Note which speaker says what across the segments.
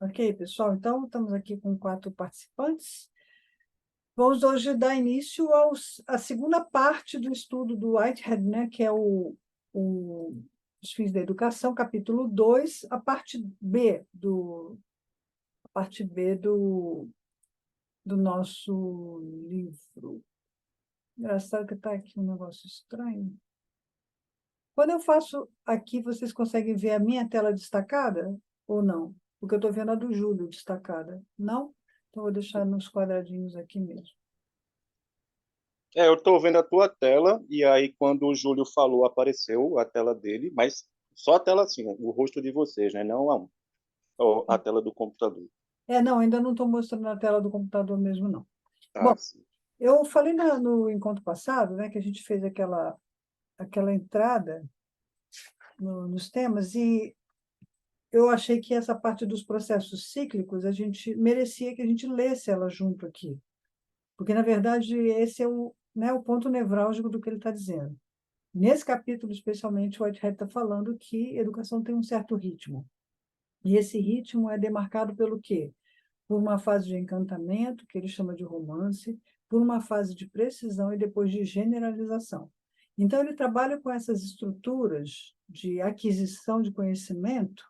Speaker 1: Ok, pessoal? Então, estamos aqui com 4 participantes. Vamos hoje dar início à segunda parte do estudo do Whitehead, né, que é os fins da educação, capítulo 2, a parte B do nosso livro. Engraçado que está aqui um negócio estranho. Quando eu faço aqui, vocês conseguem ver a minha tela destacada ou não? Porque eu estou vendo a do Júlio destacada. Não? Então, vou deixar nos quadradinhos aqui mesmo.
Speaker 2: Eu estou vendo a tua tela, e aí quando o Júlio falou, apareceu a tela dele, mas só a tela assim, o rosto de vocês, né? Não a tela do computador.
Speaker 1: Não, ainda não estou mostrando na tela do computador mesmo, não. Bom,
Speaker 2: Ah, sim.
Speaker 1: eu falei no encontro passado, né, que a gente fez aquela entrada nos temas, e eu achei que essa parte dos processos cíclicos, a gente merecia que a gente lesse ela junto aqui. Porque, na verdade, esse é o ponto nevrálgico do que ele está dizendo. Nesse capítulo, especialmente, o Whitehead está falando que educação tem um certo ritmo. E esse ritmo é demarcado pelo quê? Por uma fase de encantamento, que ele chama de romance, por uma fase de precisão e depois de generalização. Então, ele trabalha com essas estruturas de aquisição de conhecimento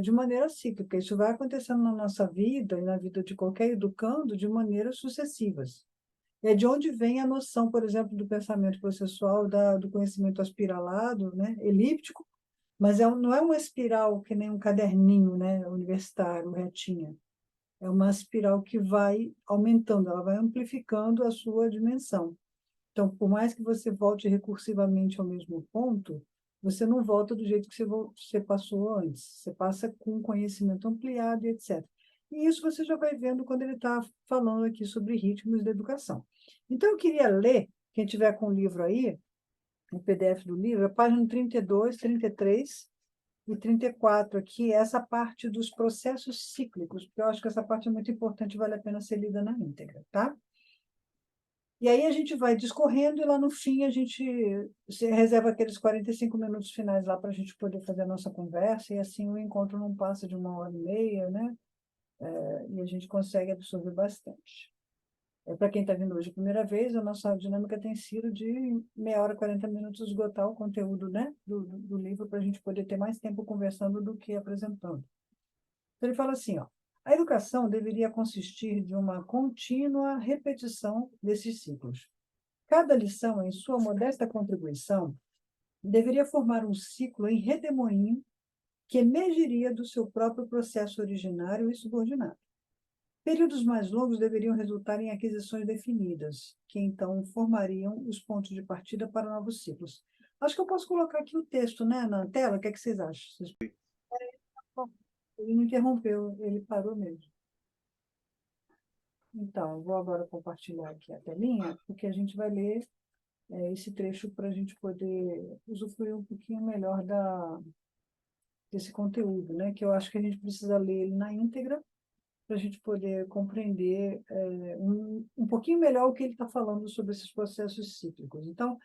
Speaker 1: de maneira cíclica. Isso vai acontecendo na nossa vida e na vida de qualquer educando de maneiras sucessivas. É de onde vem a noção, por exemplo, do pensamento processual, do conhecimento aspiralado, né, elíptico, mas não é uma espiral que nem um caderninho, né, universitário, retinha. É uma espiral que vai aumentando, ela vai amplificando a sua dimensão. Então, por mais que você volte recursivamente ao mesmo ponto, você não volta do jeito que você passou antes. Você passa com conhecimento ampliado e etc. E isso você já vai vendo quando ele está falando aqui sobre ritmos da educação. Então, eu queria ler, quem tiver com o livro aí, o PDF do livro, a página 32, 33 e 34 aqui, essa parte dos processos cíclicos, porque eu acho que essa parte é muito importante, vale a pena ser lida na íntegra, tá? E aí a gente vai discorrendo e lá no fim a gente reserva aqueles 45 minutos finais lá para a gente poder fazer a nossa conversa e assim o encontro não passa de 1h30, né? E a gente consegue absorver bastante. Para quem está vindo hoje a primeira vez, a nossa dinâmica tem sido de meia hora, 40 minutos esgotar o conteúdo, né, do livro para a gente poder ter mais tempo conversando do que apresentando. Então, ele fala assim, ó, a educação deveria consistir de uma contínua repetição desses ciclos. Cada lição, em sua modesta contribuição, deveria formar um ciclo em redemoinho que emergiria do seu próprio processo originário e subordinado. Períodos mais longos deveriam resultar em aquisições definidas, que então formariam os pontos de partida para novos ciclos. Acho que eu posso colocar aqui o texto, né, na tela. O que é que vocês acham? Ele não interrompeu, ele parou mesmo. Então, eu vou agora compartilhar aqui a telinha, porque a gente vai ler esse trecho para a gente poder usufruir um pouquinho melhor desse conteúdo, né? Que eu acho que a gente precisa ler ele na íntegra para a gente poder compreender um pouquinho melhor o que ele está falando sobre esses processos cíclicos. Então,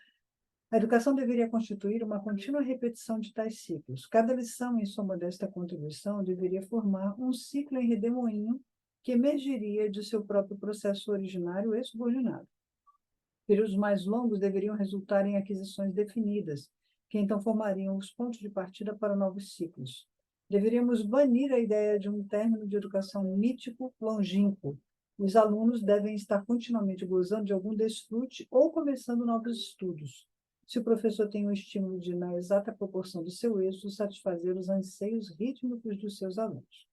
Speaker 1: a educação deveria constituir uma contínua repetição de tais ciclos. Cada lição, em sua modesta contribuição, deveria formar um ciclo em redemoinho que emergiria de seu próprio processo originário e subordinado. Períodos mais longos deveriam resultar em aquisições definidas, que então formariam os pontos de partida para novos ciclos. Deveríamos banir a ideia de um término de educação mítico longínquo. Os alunos devem estar continuamente gozando de algum desfrute ou começando novos estudos. Se o professor tem um estímulo de, na exata proporção do seu êxito, satisfazer os anseios rítmicos dos seus alunos.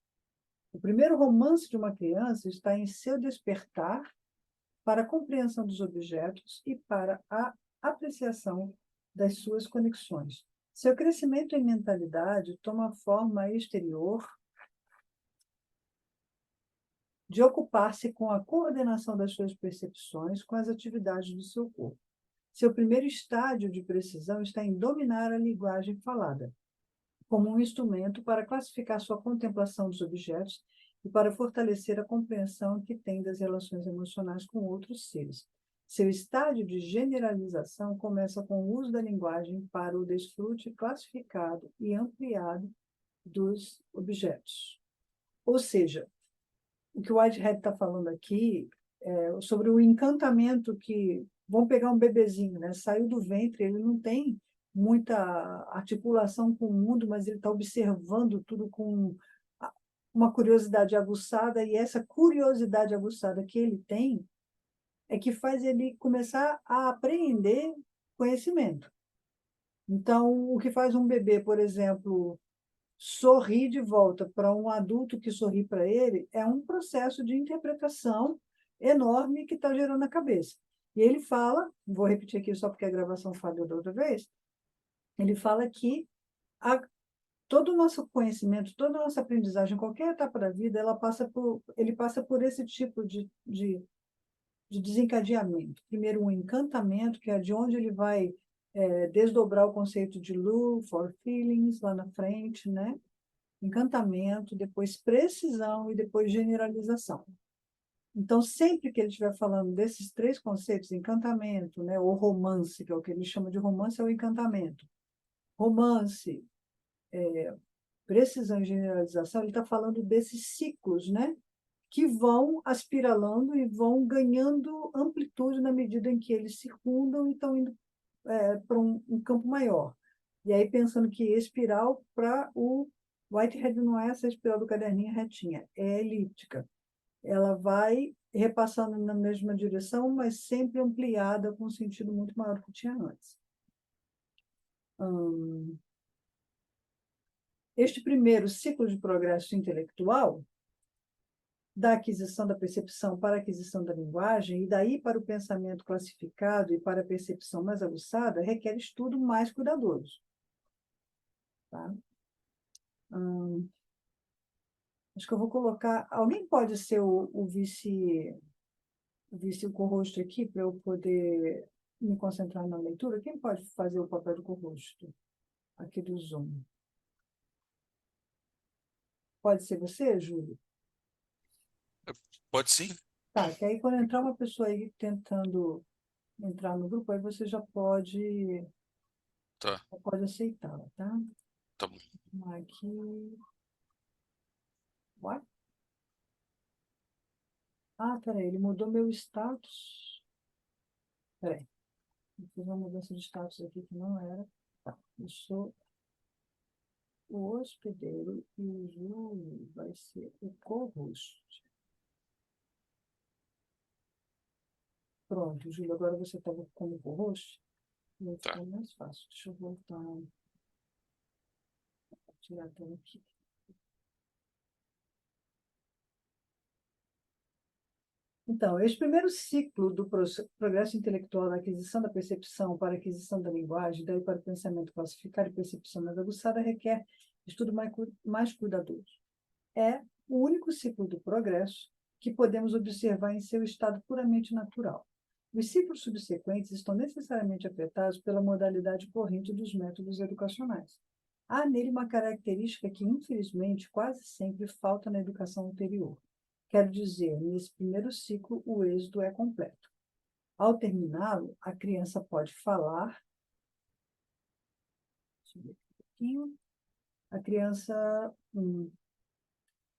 Speaker 1: O primeiro romance de uma criança está em seu despertar para a compreensão dos objetos e para a apreciação das suas conexões. Seu crescimento em mentalidade toma forma exterior de ocupar-se com a coordenação das suas percepções com as atividades do seu corpo. Seu primeiro estágio de precisão está em dominar a linguagem falada, como um instrumento para classificar sua contemplação dos objetos e para fortalecer a compreensão que tem das relações emocionais com outros seres. Seu estágio de generalização começa com o uso da linguagem para o desfrute classificado e ampliado dos objetos. Ou seja, o que o Whitehead está falando aqui é sobre o encantamento que... Vamos pegar um bebezinho, né? Saiu do ventre, ele não tem muita articulação com o mundo, mas ele está observando tudo com uma curiosidade aguçada, e essa curiosidade aguçada que ele tem é que faz ele começar a apreender conhecimento. Então, o que faz um bebê, por exemplo, sorrir de volta para um adulto que sorri para ele é um processo de interpretação enorme que está gerando na cabeça. E ele fala, vou repetir aqui só porque a gravação falhou da outra vez, ele fala que todo o nosso conhecimento, toda a nossa aprendizagem, qualquer etapa da vida, ele passa por esse tipo de desencadeamento. Primeiro, um encantamento, que é de onde ele vai desdobrar o conceito de love, for feelings, lá na frente, né? Encantamento, depois precisão e depois generalização. Então, sempre que ele estiver falando desses três conceitos, encantamento, né, ou romance, que é o que ele chama de romance, é o encantamento. Romance, precisão e generalização, ele está falando desses ciclos, né, que vão aspiralando e vão ganhando amplitude na medida em que eles circundam e estão indo para um campo maior. E aí, pensando que espiral, para o Whitehead, não é essa espiral do caderninho retinha, é elíptica. Ela vai repassando na mesma direção, mas sempre ampliada com um sentido muito maior do que tinha antes. Este primeiro ciclo de progresso intelectual, da aquisição da percepção para a aquisição da linguagem, e daí para o pensamento classificado e para a percepção mais aguçada, requer estudo mais cuidadoso. Tá? Acho que eu vou colocar... Alguém pode ser o vice o co-host aqui para eu poder me concentrar na leitura? Quem pode fazer o papel do co-host aqui do Zoom? Pode ser você, Júlio?
Speaker 3: Pode sim.
Speaker 1: Tá, que aí quando entrar uma pessoa aí tentando entrar no grupo, aí você já pode
Speaker 3: Tá,
Speaker 1: aceitá-la, tá?
Speaker 3: tá bom.
Speaker 1: Aqui... What? Ah, peraí, ele mudou meu status. Peraí, eu fiz uma mudança de status aqui que não era. Tá, eu sou o hospedeiro e o Júlio vai ser o co-host. Pronto, Júlio, agora você estava como co-host. Vai
Speaker 3: Tá.
Speaker 1: ficar mais fácil. Deixa eu voltar. Tirar a tela aqui. Então, este primeiro ciclo do progresso intelectual da aquisição da percepção para a aquisição da linguagem, daí para o pensamento classificado e percepção mais aguçada, requer estudo mais cuidadoso. É o único ciclo do progresso que podemos observar em seu estado puramente natural. Os ciclos subsequentes estão necessariamente afetados pela modalidade corrente dos métodos educacionais. Há nele uma característica que, infelizmente, quase sempre falta na educação anterior. Quero dizer, nesse primeiro ciclo, o êxito é completo. Ao terminá-lo, a criança pode falar. Deixa eu ver aqui um pouquinho. A criança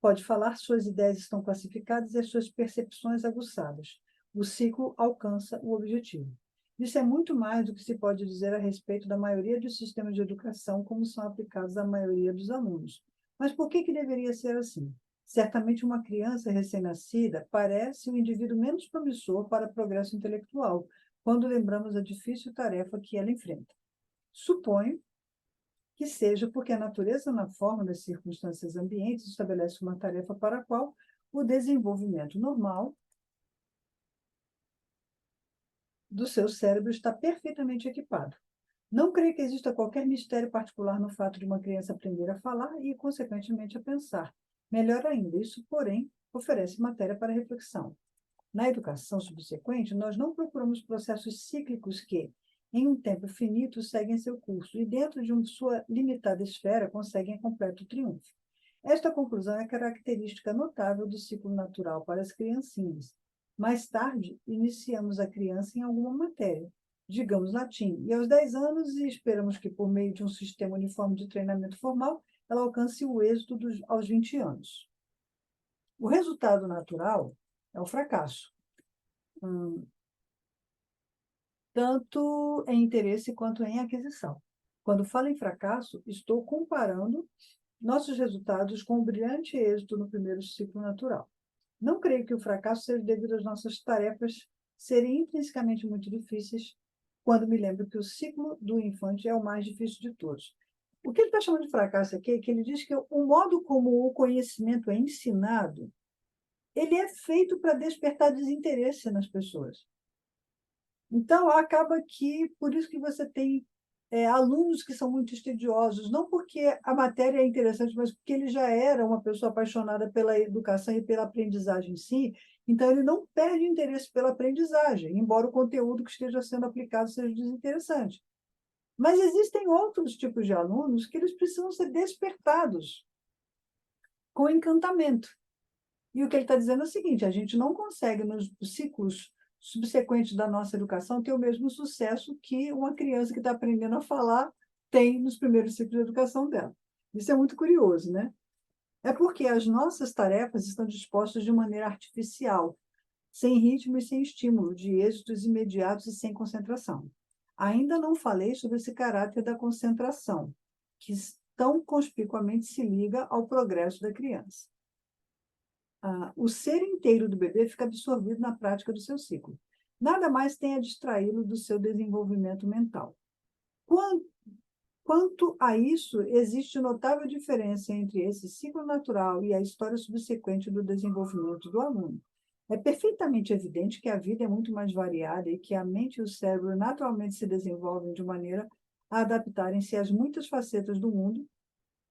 Speaker 1: pode falar, suas ideias estão classificadas e as suas percepções aguçadas. O ciclo alcança o objetivo. Isso é muito mais do que se pode dizer a respeito da maioria dos sistemas de educação, como são aplicados à maioria dos alunos. Mas por que deveria ser assim? Certamente uma criança recém-nascida parece o indivíduo menos promissor para progresso intelectual, quando lembramos a difícil tarefa que ela enfrenta. Suponho que seja porque a natureza, na forma das circunstâncias ambientes, estabelece uma tarefa para a qual o desenvolvimento normal do seu cérebro está perfeitamente equipado. Não creio que exista qualquer mistério particular no fato de uma criança aprender a falar e, consequentemente, a pensar. Melhor ainda, isso, porém, oferece matéria para reflexão. Na educação subsequente, nós não procuramos processos cíclicos que, em um tempo finito, seguem seu curso e, dentro de sua limitada esfera, conseguem completo triunfo. Esta conclusão é característica notável do ciclo natural para as criancinhas. Mais tarde, iniciamos a criança em alguma matéria, digamos latim, e aos 10 anos esperamos que, por meio de um sistema uniforme de treinamento formal, ela alcance o êxito aos 20 anos. O resultado natural é o fracasso, tanto em interesse quanto em aquisição. Quando falo em fracasso, estou comparando nossos resultados com o brilhante êxito no primeiro ciclo natural. Não creio que o fracasso seja devido às nossas tarefas serem intrinsecamente muito difíceis, quando me lembro que o ciclo do infante é o mais difícil de todos. O que ele está chamando de fracasso aqui é que ele diz que o modo como o conhecimento é ensinado, ele é feito para despertar desinteresse nas pessoas. Então, acaba que, por isso que você tem alunos que são muito estudiosos, não porque a matéria é interessante, mas porque ele já era uma pessoa apaixonada pela educação e pela aprendizagem em si, então ele não perde interesse pela aprendizagem, embora o conteúdo que esteja sendo aplicado seja desinteressante. Mas existem outros tipos de alunos que eles precisam ser despertados com encantamento. E o que ele está dizendo é o seguinte: a gente não consegue, nos ciclos subsequentes da nossa educação, ter o mesmo sucesso que uma criança que está aprendendo a falar tem nos primeiros ciclos de educação dela. Isso é muito curioso, né? É porque as nossas tarefas estão dispostas de maneira artificial, sem ritmo e sem estímulo, de êxitos imediatos e sem concentração. Ainda não falei sobre esse caráter da concentração, que tão conspicuamente se liga ao progresso da criança. O ser inteiro do bebê fica absorvido na prática do seu ciclo. Nada mais tem a distraí-lo do seu desenvolvimento mental. Quanto a isso, existe notável diferença entre esse ciclo natural e a história subsequente do desenvolvimento do aluno. É perfeitamente evidente que a vida é muito mais variada e que a mente e o cérebro naturalmente se desenvolvem de maneira a adaptarem-se às muitas facetas do mundo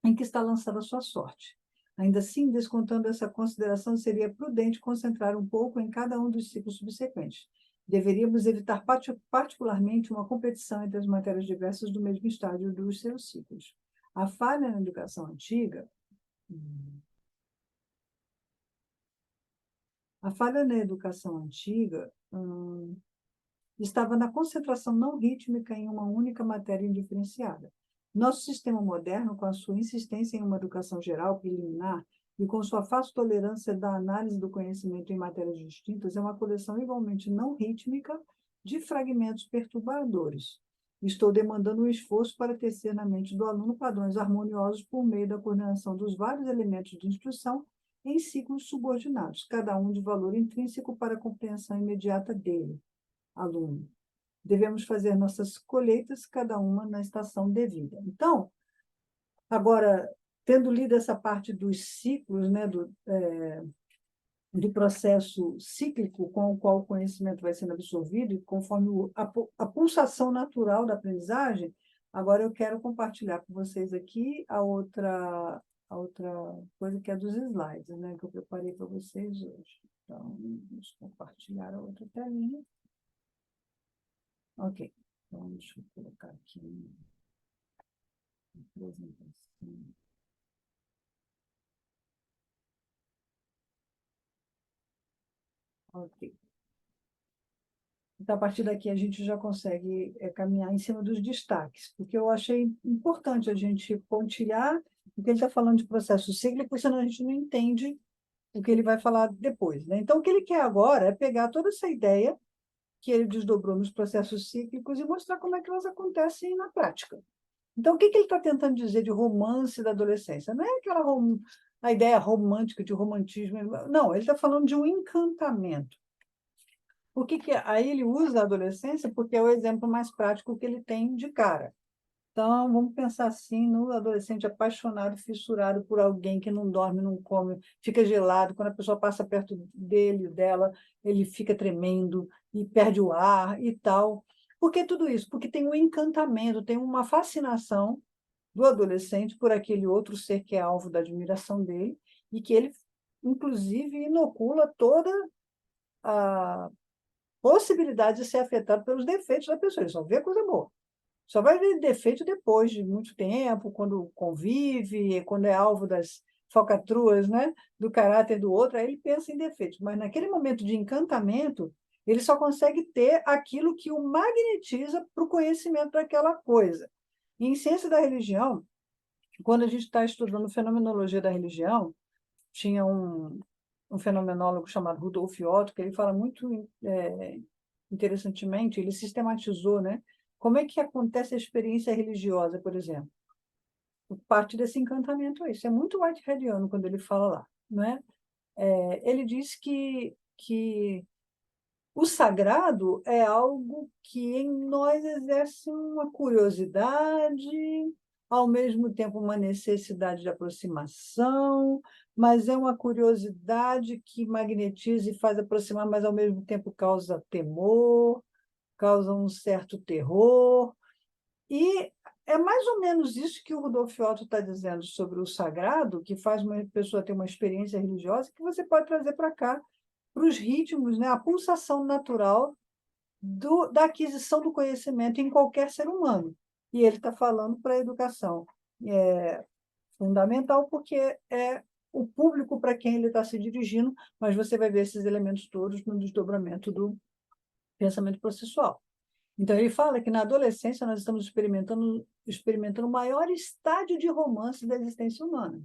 Speaker 1: em que está lançada a sua sorte. Ainda assim, descontando essa consideração, seria prudente concentrar um pouco em cada um dos ciclos subsequentes. Deveríamos evitar particularmente uma competição entre as matérias diversas do mesmo estágio dos seus ciclos. A falha na educação antiga estava na concentração não rítmica em uma única matéria indiferenciada. Nosso sistema moderno, com a sua insistência em uma educação geral preliminar e com sua fácil tolerância da análise do conhecimento em matérias distintas, é uma coleção igualmente não rítmica de fragmentos perturbadores. Estou demandando um esforço para tecer na mente do aluno padrões harmoniosos por meio da coordenação dos vários elementos de instrução em ciclos subordinados, cada um de valor intrínseco para a compreensão imediata dele, aluno. Devemos fazer nossas colheitas, cada uma na estação devida. Então, agora, tendo lido essa parte dos ciclos, né, do processo cíclico com o qual o conhecimento vai sendo absorvido, e conforme a pulsação natural da aprendizagem, agora eu quero compartilhar com vocês aqui a outra coisa que é dos slides, né, que eu preparei para vocês hoje. Então, vamos compartilhar a outra telinha. Ok, então deixa eu colocar aqui a apresentação. Ok. Então, a partir daqui, a gente já consegue caminhar em cima dos destaques, porque eu achei importante a gente pontilhar, porque ele está falando de processo cíclico, senão a gente não entende o que ele vai falar depois, né? Então, o que ele quer agora é pegar toda essa ideia que ele desdobrou nos processos cíclicos e mostrar como é que elas acontecem na prática. Então, o que ele está tentando dizer de romance da adolescência? Não é a ideia romântica de romantismo, não, ele está falando de um encantamento. O que é? Aí ele usa a adolescência porque é o exemplo mais prático que ele tem de cara. Então, vamos pensar assim no adolescente apaixonado, fissurado por alguém que não dorme, não come, fica gelado. Quando a pessoa passa perto dele, dela, ele fica tremendo e perde o ar e tal. Por que tudo isso? Porque tem um encantamento, tem uma fascinação do adolescente por aquele outro ser que é alvo da admiração dele e que ele, inclusive, inocula toda a possibilidade de ser afetado pelos defeitos da pessoa. Ele só vê coisa boa. Só vai ver defeito depois de muito tempo, quando convive, quando é alvo das falcatruas, né, do caráter do outro, aí ele pensa em defeitos. Mas naquele momento de encantamento, ele só consegue ter aquilo que o magnetiza para o conhecimento daquela coisa. E em ciência da religião, quando a gente está estudando fenomenologia da religião, tinha um um fenomenólogo chamado Rudolf Otto, que ele fala muito interessantemente, ele sistematizou, né? Como é que acontece a experiência religiosa, por exemplo? Parte desse encantamento é isso. É muito Whiteheadiano quando ele fala lá, né? Ele diz que o sagrado é algo que em nós exerce uma curiosidade, ao mesmo tempo uma necessidade de aproximação, mas é uma curiosidade que magnetiza e faz aproximar, mas ao mesmo tempo causa temor, causa um certo terror. E é mais ou menos isso que o Rudolf Otto está dizendo sobre o sagrado, que faz uma pessoa ter uma experiência religiosa, que você pode trazer para cá, para os ritmos, né? A pulsação natural da aquisição do conhecimento em qualquer ser humano. E ele está falando para a educação. É fundamental porque é o público para quem ele está se dirigindo, mas você vai ver esses elementos todos no desdobramento do pensamento processual. Então, ele fala que na adolescência nós estamos experimentando o maior estádio de romance da existência humana.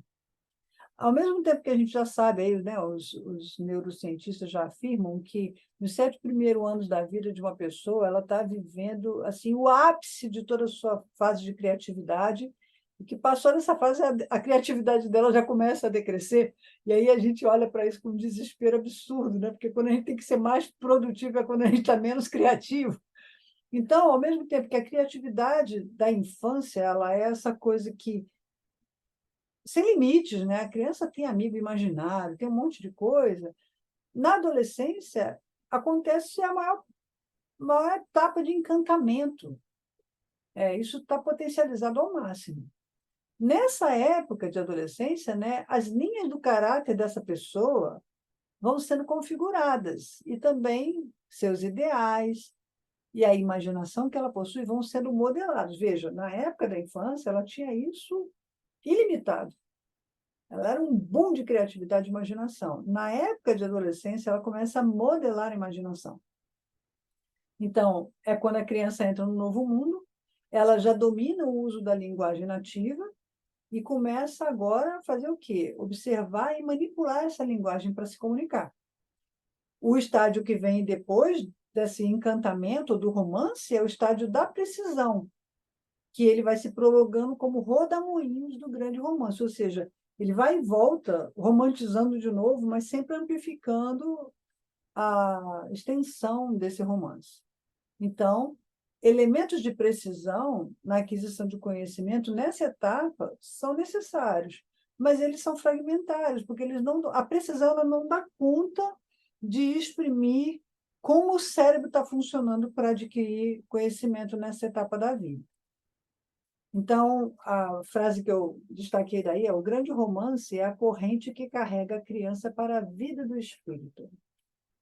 Speaker 1: Ao mesmo tempo que a gente já sabe, aí, né, os neurocientistas já afirmam que nos 7 primeiros anos da vida de uma pessoa, ela está vivendo assim, o ápice de toda a sua fase de criatividade, e que passou dessa fase, a criatividade dela já começa a decrescer, e aí a gente olha para isso com um desespero absurdo, né? Porque quando a gente tem que ser mais produtivo é quando a gente está menos criativo. Então, ao mesmo tempo que a criatividade da infância, ela é essa coisa que sem limites, né? A criança tem amigo imaginário, tem um monte de coisa. Na adolescência, acontece a maior etapa de encantamento. Isso está potencializado ao máximo. Nessa época de adolescência, né, as linhas do caráter dessa pessoa vão sendo configuradas e também seus ideais e a imaginação que ela possui vão sendo modelados. Veja, na época da infância, ela tinha isso ilimitado. Ela era um boom de criatividade e imaginação. Na época de adolescência, ela começa a modelar a imaginação. Então, é quando a criança entra no novo mundo, ela já domina o uso da linguagem nativa e começa agora a fazer o quê? Observar e manipular essa linguagem para se comunicar. O estágio que vem depois desse encantamento do romance é o estágio da precisão, que ele vai se prolongando como rodamuinhos do grande romance, ou seja, ele vai e volta, romantizando de novo, mas sempre amplificando a extensão desse romance. Então, elementos de precisão na aquisição de conhecimento nessa etapa são necessários, mas eles são fragmentários, porque a precisão ela não dá conta de exprimir como o cérebro está funcionando para adquirir conhecimento nessa etapa da vida. Então, a frase que eu destaquei daí é: o grande romance é a corrente que carrega a criança para a vida do espírito.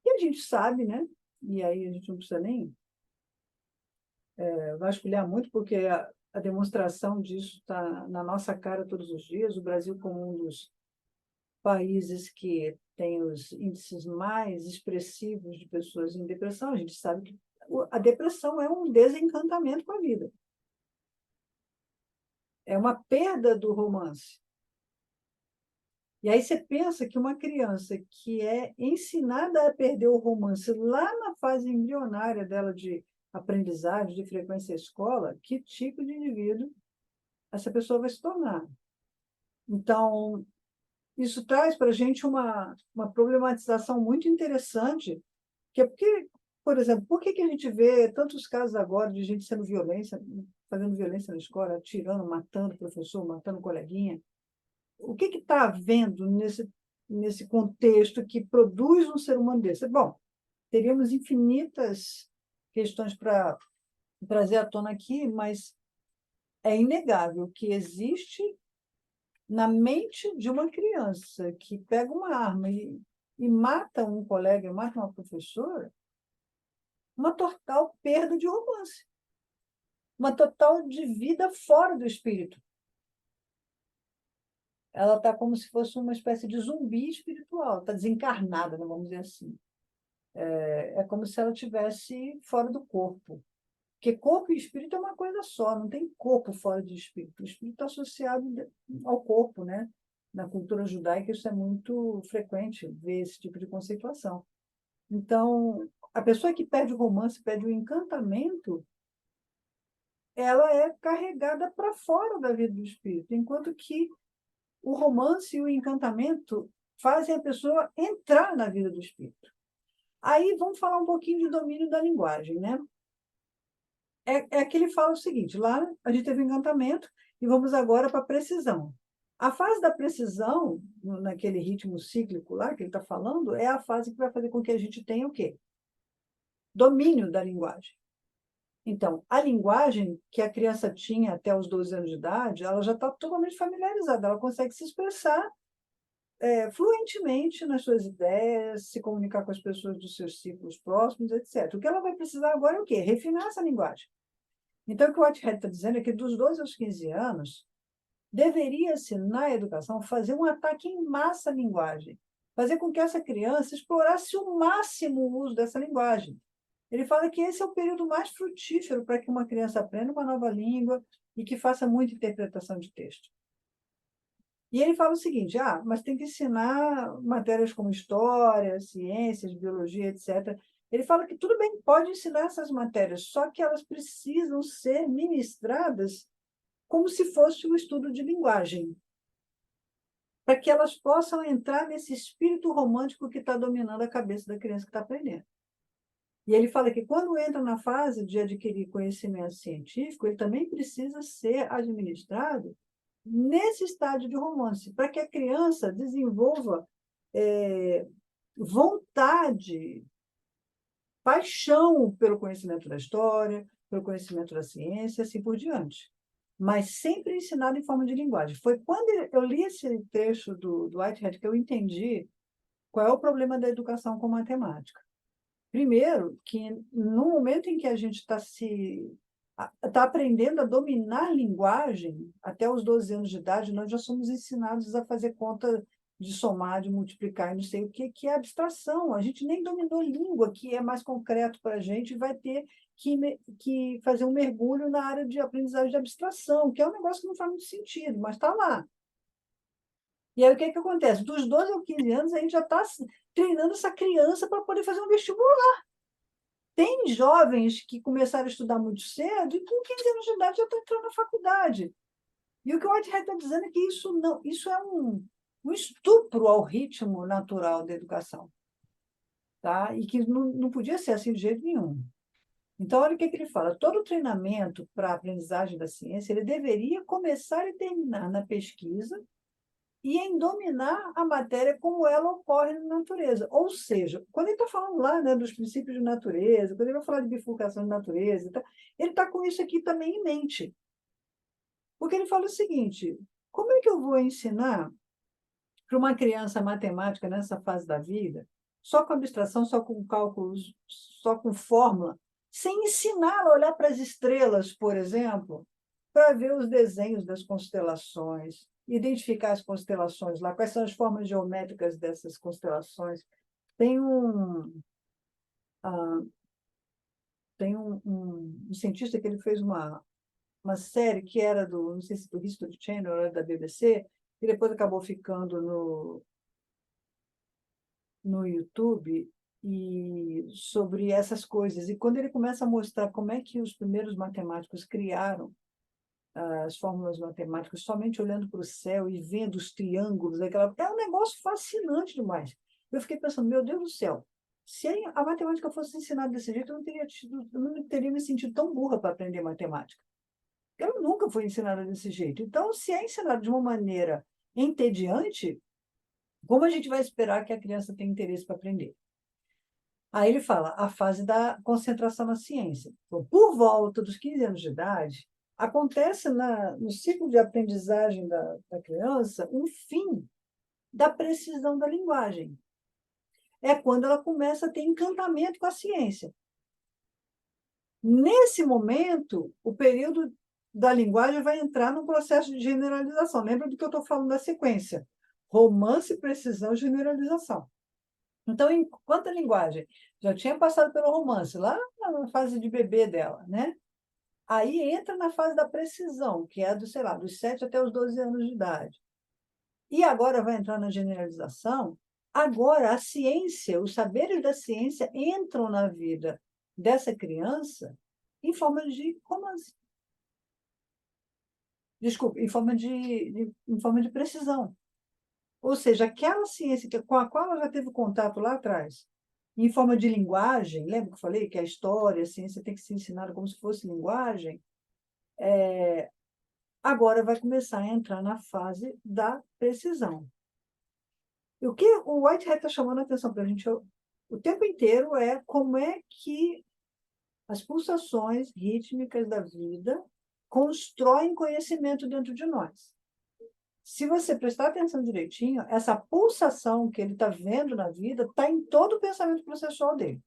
Speaker 1: E a gente sabe, né? E aí a gente não precisa nem vasculhar muito, porque a demonstração disso está na nossa cara todos os dias. O Brasil, como um dos países que tem os índices mais expressivos de pessoas em depressão, a gente sabe que a depressão é um desencantamento com a vida. É uma perda do romance. E aí você pensa que uma criança que é ensinada a perder o romance lá na fase embrionária dela de aprendizagem, de frequência à escola, que tipo de indivíduo essa pessoa vai se tornar? Então, isso traz para a gente uma problematização muito interessante, que é porque, por exemplo, por que a gente vê tantos casos agora de gente fazendo violência na escola, atirando, matando professor, matando coleguinha? O que está havendo nesse contexto que produz um ser humano desse? Bom, teríamos infinitas questões para trazer à tona aqui, mas é inegável que existe na mente de uma criança que pega uma arma e mata um colega, mata uma professora, uma total perda de romance, uma total de vida fora do espírito. Ela está como se fosse uma espécie de zumbi espiritual, está desencarnada, né, vamos dizer assim. É como se ela estivesse fora do corpo. Porque corpo e espírito é uma coisa só, não tem corpo fora de espírito. O espírito está associado ao corpo, né? Na cultura judaica, isso é muito frequente, ver esse tipo de conceituação. Então, a pessoa que perde o romance, perde o encantamento, ela é carregada para fora da vida do espírito, enquanto que o romance e o encantamento fazem a pessoa entrar na vida do espírito. Aí vamos falar um pouquinho de domínio da linguagem, né? É que ele fala o seguinte: lá a gente teve encantamento e vamos agora para a precisão. A fase da precisão, naquele ritmo cíclico lá que ele está falando, é a fase que vai fazer com que a gente tenha o quê? Domínio da linguagem. Então, a linguagem que a criança tinha até os 12 anos de idade, ela já está totalmente familiarizada, ela consegue se expressar fluentemente nas suas ideias, se comunicar com as pessoas dos seus círculos próximos, etc. O que ela vai precisar agora é o quê? Refinar essa linguagem. Então, o que o Whitehead está dizendo é que dos 12 aos 15 anos, deveria-se, na educação, fazer um ataque em massa à linguagem, fazer com que essa criança explorasse o máximo o uso dessa linguagem. Ele fala que esse é o período mais frutífero para que uma criança aprenda uma nova língua e que faça muita interpretação de texto. E ele fala o seguinte: mas tem que ensinar matérias como história, ciências, biologia, etc. Ele fala que tudo bem, pode ensinar essas matérias, só que elas precisam ser ministradas como se fosse um estudo de linguagem, para que elas possam entrar nesse espírito romântico que está dominando a cabeça da criança que está aprendendo. E ele fala que quando entra na fase de adquirir conhecimento científico, ele também precisa ser administrado nesse estágio de romance, para que a criança desenvolva vontade, paixão pelo conhecimento da história, pelo conhecimento da ciência, assim por diante. Mas sempre ensinado em forma de linguagem. Foi quando eu li esse trecho do Whitehead que eu entendi qual é o problema da educação com matemática. Primeiro, que no momento em que a gente está aprendendo a dominar a linguagem, até os 12 anos de idade, nós já somos ensinados a fazer conta de somar, de multiplicar, e não sei o que é abstração. A gente nem dominou língua, que é mais concreto para a gente, vai ter que fazer um mergulho na área de aprendizagem de abstração, que é um negócio que não faz muito sentido, mas está lá. E aí o que acontece? Dos 12 aos 15 anos, a gente já está treinando essa criança para poder fazer um vestibular. Tem jovens que começaram a estudar muito cedo e com 15 anos de idade já estão entrando na faculdade. E o que o Whitehead está dizendo é que isso é um estupro ao ritmo natural da educação. Tá? E que não podia ser assim de jeito nenhum. Então, olha o que ele fala. Todo treinamento para a aprendizagem da ciência, ele deveria começar e terminar na pesquisa e em dominar a matéria como ela ocorre na natureza. Ou seja, quando ele está falando lá, né, dos princípios de natureza, quando ele vai falar de bifurcação de natureza, ele está com isso aqui também em mente. Porque ele fala o seguinte: como é que eu vou ensinar para uma criança matemática nessa fase da vida, só com abstração, só com cálculos, só com fórmula, sem ensinar a olhar para as estrelas, por exemplo, para ver os desenhos das constelações, identificar as constelações lá, quais são as formas geométricas dessas constelações. Tem um cientista que ele fez uma série que era não sei se do History Channel, era da BBC, e depois acabou ficando no YouTube, e sobre essas coisas. E quando ele começa a mostrar como é que os primeiros matemáticos criaram as fórmulas matemáticas somente olhando para o céu e vendo os triângulos, é um negócio fascinante demais. Eu fiquei pensando, meu Deus do céu, se a matemática fosse ensinada desse jeito, eu não teria me sentido tão burra para aprender matemática. Eu nunca fui ensinada desse jeito. Então, se é ensinado de uma maneira entediante, como a gente vai esperar que a criança tenha interesse para aprender? Aí ele fala a fase da concentração na ciência. Então, por volta dos 15 anos de idade, acontece no ciclo de aprendizagem da criança um fim da precisão da linguagem. É quando ela começa a ter encantamento com a ciência. Nesse momento, o período da linguagem vai entrar num processo de generalização. Lembra do que eu estou falando da sequência? Romance, precisão, generalização. Então, enquanto a linguagem já tinha passado pelo romance, lá na fase de bebê dela, né? Aí entra na fase da precisão, que é dos 7 até os 12 anos de idade. e agora vai entrar na generalização, agora a ciência, os saberes da ciência entram na vida dessa criança em forma de romance. Desculpe, em forma de precisão. Ou seja, aquela ciência com a qual ela já teve contato lá atrás, em forma de linguagem, lembra que eu falei que a história, a ciência tem que ser ensinada como se fosse linguagem? Agora vai começar a entrar na fase da precisão. E o que o Whitehead está chamando a atenção para a gente o tempo inteiro é como é que as pulsações rítmicas da vida constroem conhecimento dentro de nós. Se você prestar atenção direitinho, essa pulsação que ele está vendo na vida está em todo o pensamento processual dele.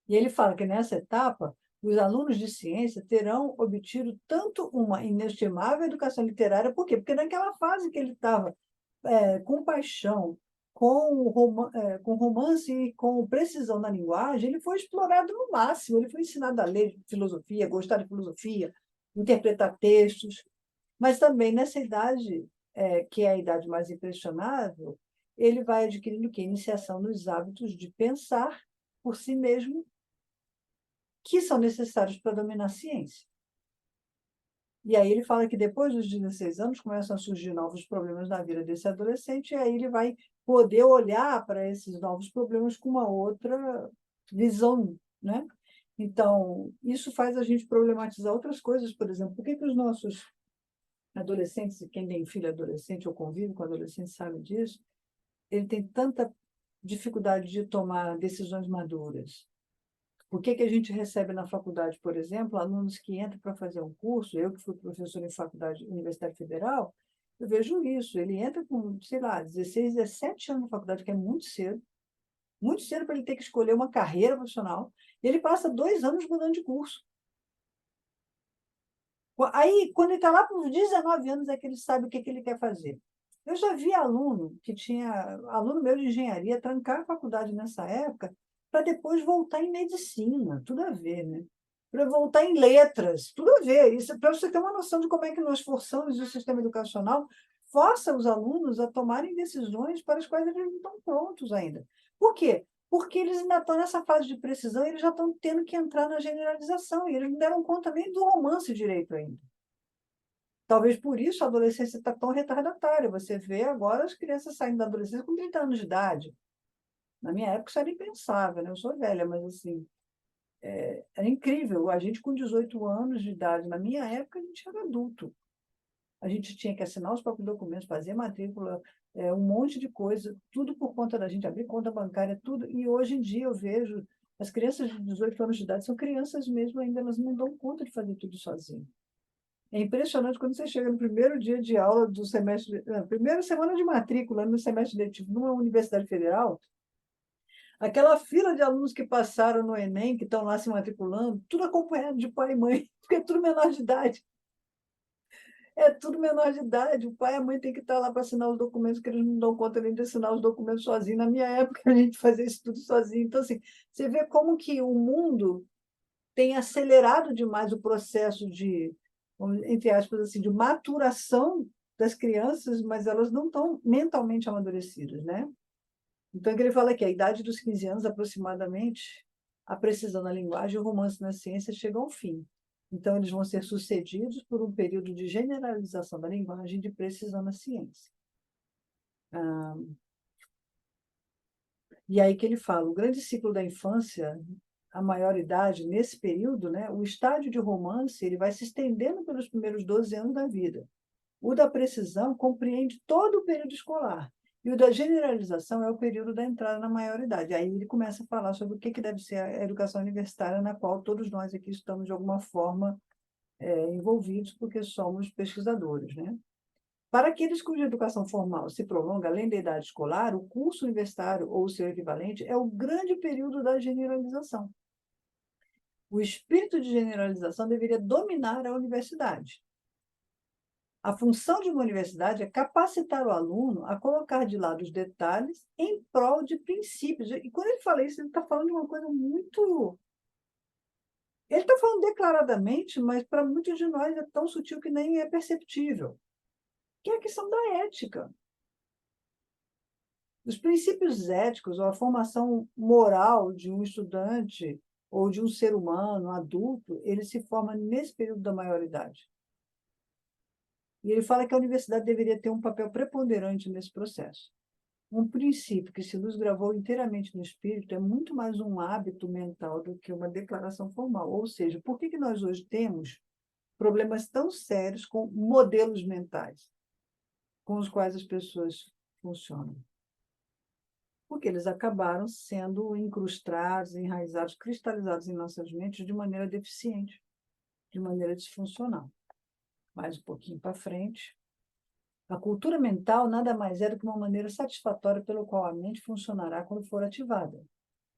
Speaker 1: E ele fala que nessa etapa, os alunos de ciência terão obtido tanto uma inestimável educação literária, por quê? Porque naquela fase que ele estava com paixão, com romance e com precisão na linguagem, ele foi explorado no máximo, ele foi ensinado a ler filosofia, gostar de filosofia, interpretar textos, mas também nessa idade, que é a idade mais impressionável, ele vai adquirindo o quê? Iniciação nos hábitos de pensar por si mesmo, que são necessários para dominar a ciência. E aí ele fala que depois dos 16 anos começam a surgir novos problemas na vida desse adolescente, e aí ele vai poder olhar para esses novos problemas com uma outra visão, né? Então, isso faz a gente problematizar outras coisas, por exemplo, por que os nossos adolescentes, e quem tem filho adolescente ou convive com adolescente sabe disso, ele tem tanta dificuldade de tomar decisões maduras. Por que a gente recebe na faculdade, por exemplo, alunos que entram para fazer um curso, eu que fui professor em faculdade, Universidade Federal, eu vejo isso, ele entra com, sei lá, 16, 17 anos na faculdade, que é muito cedo para ele ter que escolher uma carreira profissional, e ele passa 2 anos mudando de curso. Aí, quando ele está lá para os 19 anos, é que ele sabe o que ele quer fazer. Eu já vi aluno meu de engenharia, trancar a faculdade nessa época, para depois voltar em medicina, tudo a ver, né? Para voltar em letras, tudo a ver. Isso para você ter uma noção de como é que nós forçamos o sistema educacional, força os alunos a tomarem decisões para as quais eles não estão prontos ainda. Por quê? Porque eles ainda estão nessa fase de precisão, e eles já estão tendo que entrar na generalização, e eles não deram conta nem do romance direito ainda. Talvez por isso a adolescência está tão retardatária. Você vê agora as crianças saindo da adolescência com 30 anos de idade. Na minha época isso era impensável, né? Eu sou velha, mas assim, era incrível. A gente com 18 anos de idade, na minha época, a gente era adulto. A gente tinha que assinar os próprios documentos, fazer matrícula, um monte de coisa, tudo por conta da gente, abrir conta bancária, tudo. E hoje em dia eu vejo as crianças de 18 anos de idade são crianças mesmo, ainda elas não dão conta de fazer tudo sozinho. É impressionante quando você chega no primeiro dia de aula do semestre, primeira semana de matrícula no semestre letivo, numa universidade federal, aquela fila de alunos que passaram no Enem, que estão lá se matriculando, tudo acompanhado de pai e mãe, porque é tudo menor de idade. É tudo menor de idade. O pai e a mãe têm que estar lá para assinar os documentos, que eles não dão conta nem de assinar os documentos sozinhos. Na minha época, a gente fazia isso tudo sozinho. Então, assim, você vê como que o mundo tem acelerado demais o processo de, entre aspas, assim, de maturação das crianças, mas elas não estão mentalmente amadurecidas, né? Então, ele fala que a idade dos 15 anos, aproximadamente, a precisão na linguagem e o romance na ciência chegam ao fim. Então, eles vão ser sucedidos por um período de generalização da linguagem e de precisão na ciência. E aí que ele fala, o grande ciclo da infância, a maioridade, nesse período, né, o estágio de romance ele vai se estendendo pelos primeiros 12 anos da vida. O da precisão compreende todo o período escolar. E o da generalização é o período da entrada na maioridade. Aí ele começa a falar sobre o que deve ser a educação universitária, na qual todos nós aqui estamos, de alguma forma, envolvidos, porque somos pesquisadores, né? Para aqueles cuja educação formal se prolonga além da idade escolar, o curso universitário ou seu equivalente é o grande período da generalização. O espírito de generalização deveria dominar a universidade. A função de uma universidade é capacitar o aluno a colocar de lado os detalhes em prol de princípios. E quando ele fala isso, ele está falando de uma coisa muito... Ele está falando declaradamente, mas para muitos de nós é tão sutil que nem é perceptível. que é a questão da ética. Os princípios éticos, ou a formação moral de um estudante ou de um ser humano adulto, ele se forma nesse período da maioridade. E ele fala que a universidade deveria ter um papel preponderante nesse processo. Um princípio que se nos gravou inteiramente no espírito é muito mais um hábito mental do que uma declaração formal. Ou seja, por que nós hoje temos problemas tão sérios com modelos mentais com os quais as pessoas funcionam? Porque eles acabaram sendo incrustados, enraizados, cristalizados em nossas mentes de maneira deficiente, de maneira disfuncional. Mais um pouquinho para frente. A cultura mental nada mais é do que uma maneira satisfatória pelo qual a mente funcionará quando for ativada.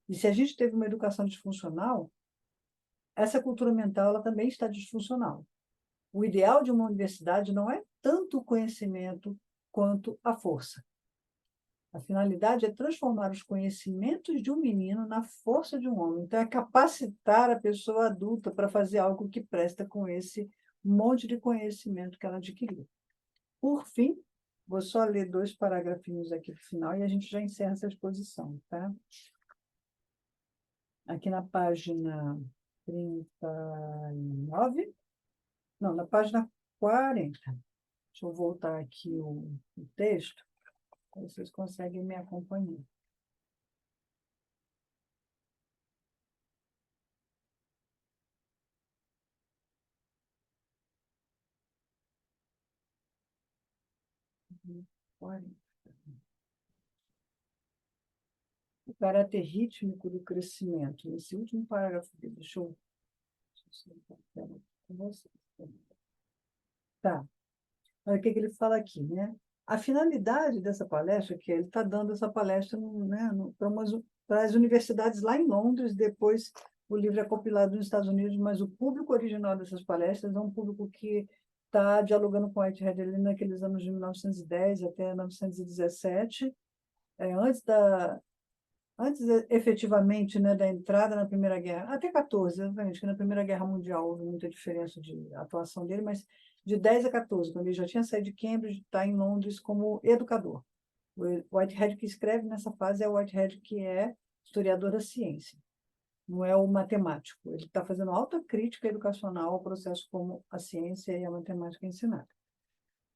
Speaker 1: E se a gente teve uma educação disfuncional, essa cultura mental ela também está disfuncional. O ideal de uma universidade não é tanto o conhecimento quanto a força. A finalidade é transformar os conhecimentos de um menino na força de um homem. Então, é capacitar a pessoa adulta para fazer algo que presta com esse monte de conhecimento que ela adquiriu. Por fim, vou só ler 2 parágrafinhos aqui no final e a gente já encerra essa exposição, tá? Aqui na página 39, não, na página 40. Deixa eu voltar aqui o texto, para vocês conseguem me acompanhar. O caráter rítmico do crescimento. Nesse último parágrafo, deixa eu com vocês. Tá. Olha o que ele fala aqui, né? A finalidade dessa palestra, que ele está dando essa palestra, né, para as universidades lá em Londres, depois o livro é compilado nos Estados Unidos, mas o público original dessas palestras é um público que está dialogando com Whitehead ali naqueles anos de 1910 até 1917, antes efetivamente, né, da entrada na Primeira Guerra, até 14, obviamente, que na Primeira Guerra Mundial houve muita diferença de atuação dele, mas de 10 a 14, quando ele já tinha saído de Cambridge, está em Londres como educador. O Whitehead que escreve nessa fase é o Whitehead que é historiador da ciência, não é o matemático. Ele está fazendo alta crítica educacional ao processo como a ciência e a matemática ensinaram.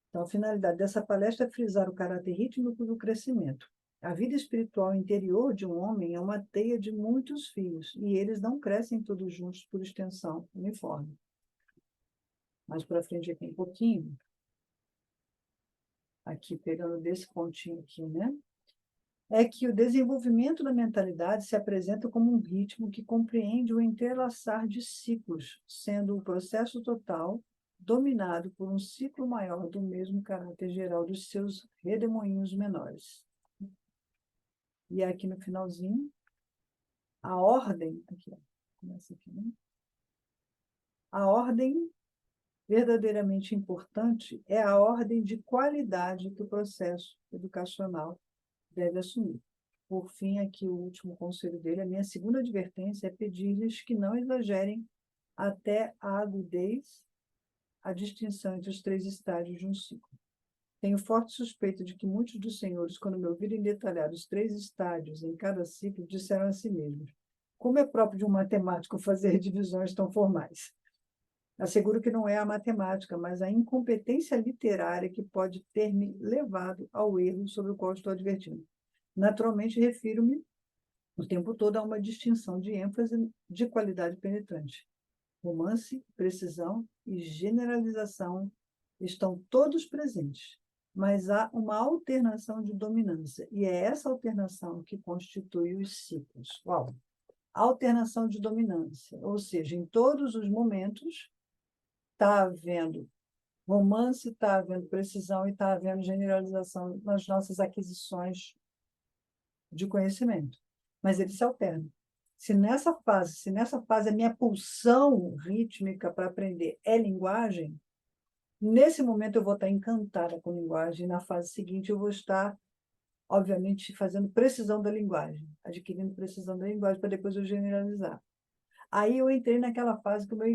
Speaker 1: Então, a finalidade dessa palestra é frisar o caráter rítmico do crescimento. A vida espiritual interior de um homem é uma teia de muitos fios, e eles não crescem todos juntos por extensão uniforme. Mais para frente aqui um pouquinho, aqui pegando desse pontinho aqui, né? É que o desenvolvimento da mentalidade se apresenta como um ritmo que compreende o entrelaçar de ciclos, sendo o processo total dominado por um ciclo maior do mesmo caráter geral dos seus redemoinhos menores. E aqui no finalzinho, a ordem, aqui, ó, começa aqui, né? A ordem verdadeiramente importante é a ordem de qualidade que o processo educacional deve assumir. Por fim, aqui o último conselho dele, a minha segunda advertência é pedir-lhes que não exagerem até a agudez a distinção entre os 3 estágios de um ciclo. Tenho forte suspeita de que muitos dos senhores, quando me ouvirem detalhar os 3 estádios em cada ciclo, disseram a si mesmos: como é próprio de um matemático fazer divisões tão formais? Asseguro que não é a matemática, mas a incompetência literária que pode ter me levado ao erro sobre o qual estou advertindo. Naturalmente, refiro-me o tempo todo a uma distinção de ênfase de qualidade penetrante. Romance, precisão e generalização estão todos presentes, mas há uma alternação de dominância, e é essa alternação que constitui os ciclos. Uau! Alternação de dominância, ou seja, em todos os momentos está havendo romance, está havendo precisão e está havendo generalização nas nossas aquisições de conhecimento. Mas eles se alternam. Se nessa fase a minha pulsão rítmica para aprender é linguagem, nesse momento eu vou estar encantada com linguagem, na fase seguinte eu vou estar, obviamente, fazendo precisão da linguagem, adquirindo precisão da linguagem para depois eu generalizar. Aí eu entrei naquela fase que o meu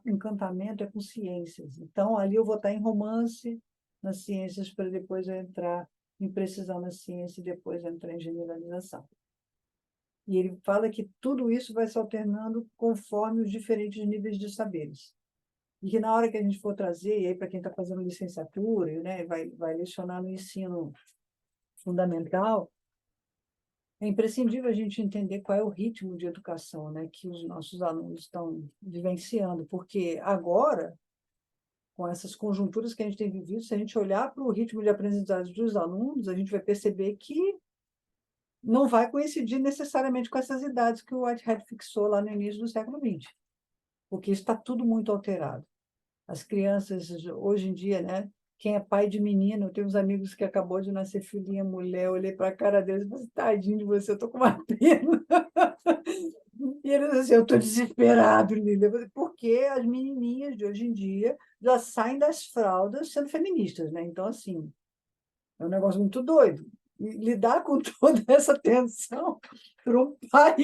Speaker 1: encantamento é com ciências. Então, ali eu vou estar em romance, nas ciências para depois eu entrar em precisão na ciência e depois entrar em generalização. E ele fala que tudo isso vai se alternando conforme os diferentes níveis de saberes. E que na hora que a gente for trazer, e aí para quem está fazendo licenciatura, né, vai lecionar no ensino fundamental, é imprescindível a gente entender qual é o ritmo de educação, né, que os nossos alunos estão vivenciando, porque agora, com essas conjunturas que a gente tem vivido, se a gente olhar para o ritmo de aprendizagem dos alunos, a gente vai perceber que não vai coincidir necessariamente com essas idades que o Whitehead fixou lá no início do século XX, porque está tudo muito alterado. As crianças, hoje em dia, né? Quem é pai de menino, eu tenho uns amigos que acabou de nascer filhinha mulher, eu olhei para a cara deles e falei, tadinho de você, eu estou com uma pena. E eles assim, eu estou desesperado, Lília. Eu falei, porque as menininhas de hoje em dia já saem das fraldas sendo feministas, né? Então, assim, é um negócio muito doido. E lidar com toda essa tensão para um pai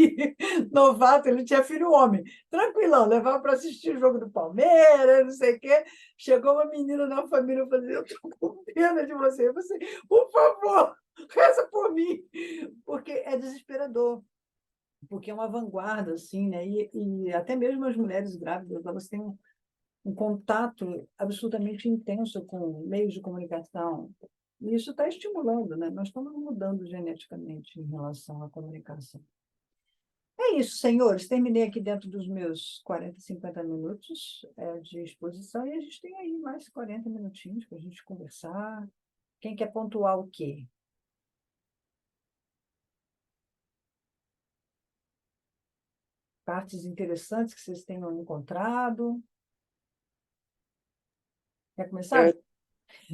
Speaker 1: novato, ele tinha filho homem, tranquilão, levava para assistir o jogo do Palmeiras, não sei o quê. Chegou uma menina na família, eu falei, eu estou com pena de você. Você, por favor, reza por mim, porque é desesperador, porque é uma vanguarda, assim, né? E até mesmo as mulheres grávidas, elas têm um contato absolutamente intenso com meios de comunicação. E isso está estimulando, né? Nós estamos mudando geneticamente em relação à comunicação. É isso, senhores. Terminei aqui dentro dos meus 40, 50 minutos de exposição e a gente tem aí mais 40 minutinhos para a gente conversar. Quem quer pontuar o quê? Partes interessantes que vocês tenham encontrado. Quer começar?
Speaker 2: É,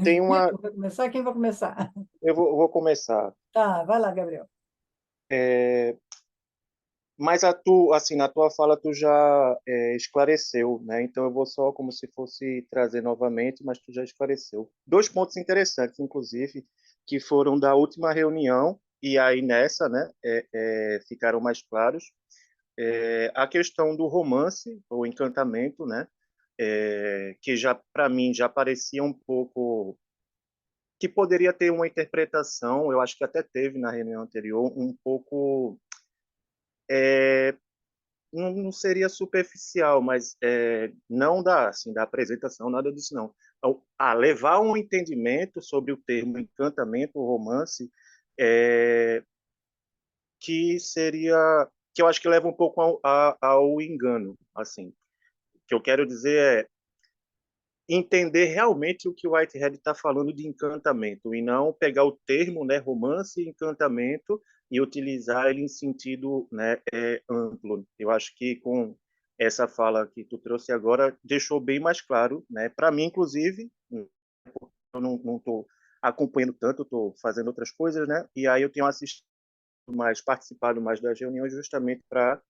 Speaker 2: tem uma.
Speaker 1: Vitor, vai começar? Quem vai começar?
Speaker 2: Eu vou começar.
Speaker 1: Tá, vai lá, Gabriel.
Speaker 2: É, mas assim, na tua fala tu já esclareceu, né? Então eu vou só como se fosse trazer novamente, mas tu já esclareceu. Dois pontos interessantes, inclusive, que foram da última reunião e aí nessa, né, ficaram mais claros. A questão do romance, ou encantamento, né? Que já para mim já parecia um pouco que poderia ter uma interpretação, eu acho que até teve na reunião anterior, um pouco não seria superficial, mas não assim, da apresentação, nada disso não. Então, levar um entendimento sobre o termo encantamento, romance, é, que seria, que eu acho que leva um pouco ao engano, assim. O que eu quero dizer é entender realmente o que o Whitehead está falando de encantamento e não pegar o termo, né, romance e encantamento e utilizar ele em sentido, né, amplo. Eu acho que com essa fala que tu trouxe agora deixou bem mais claro, né, para mim inclusive, eu não estou acompanhando tanto, estou fazendo outras coisas, né, e aí eu tenho assistido mais, participado mais das reuniões justamente para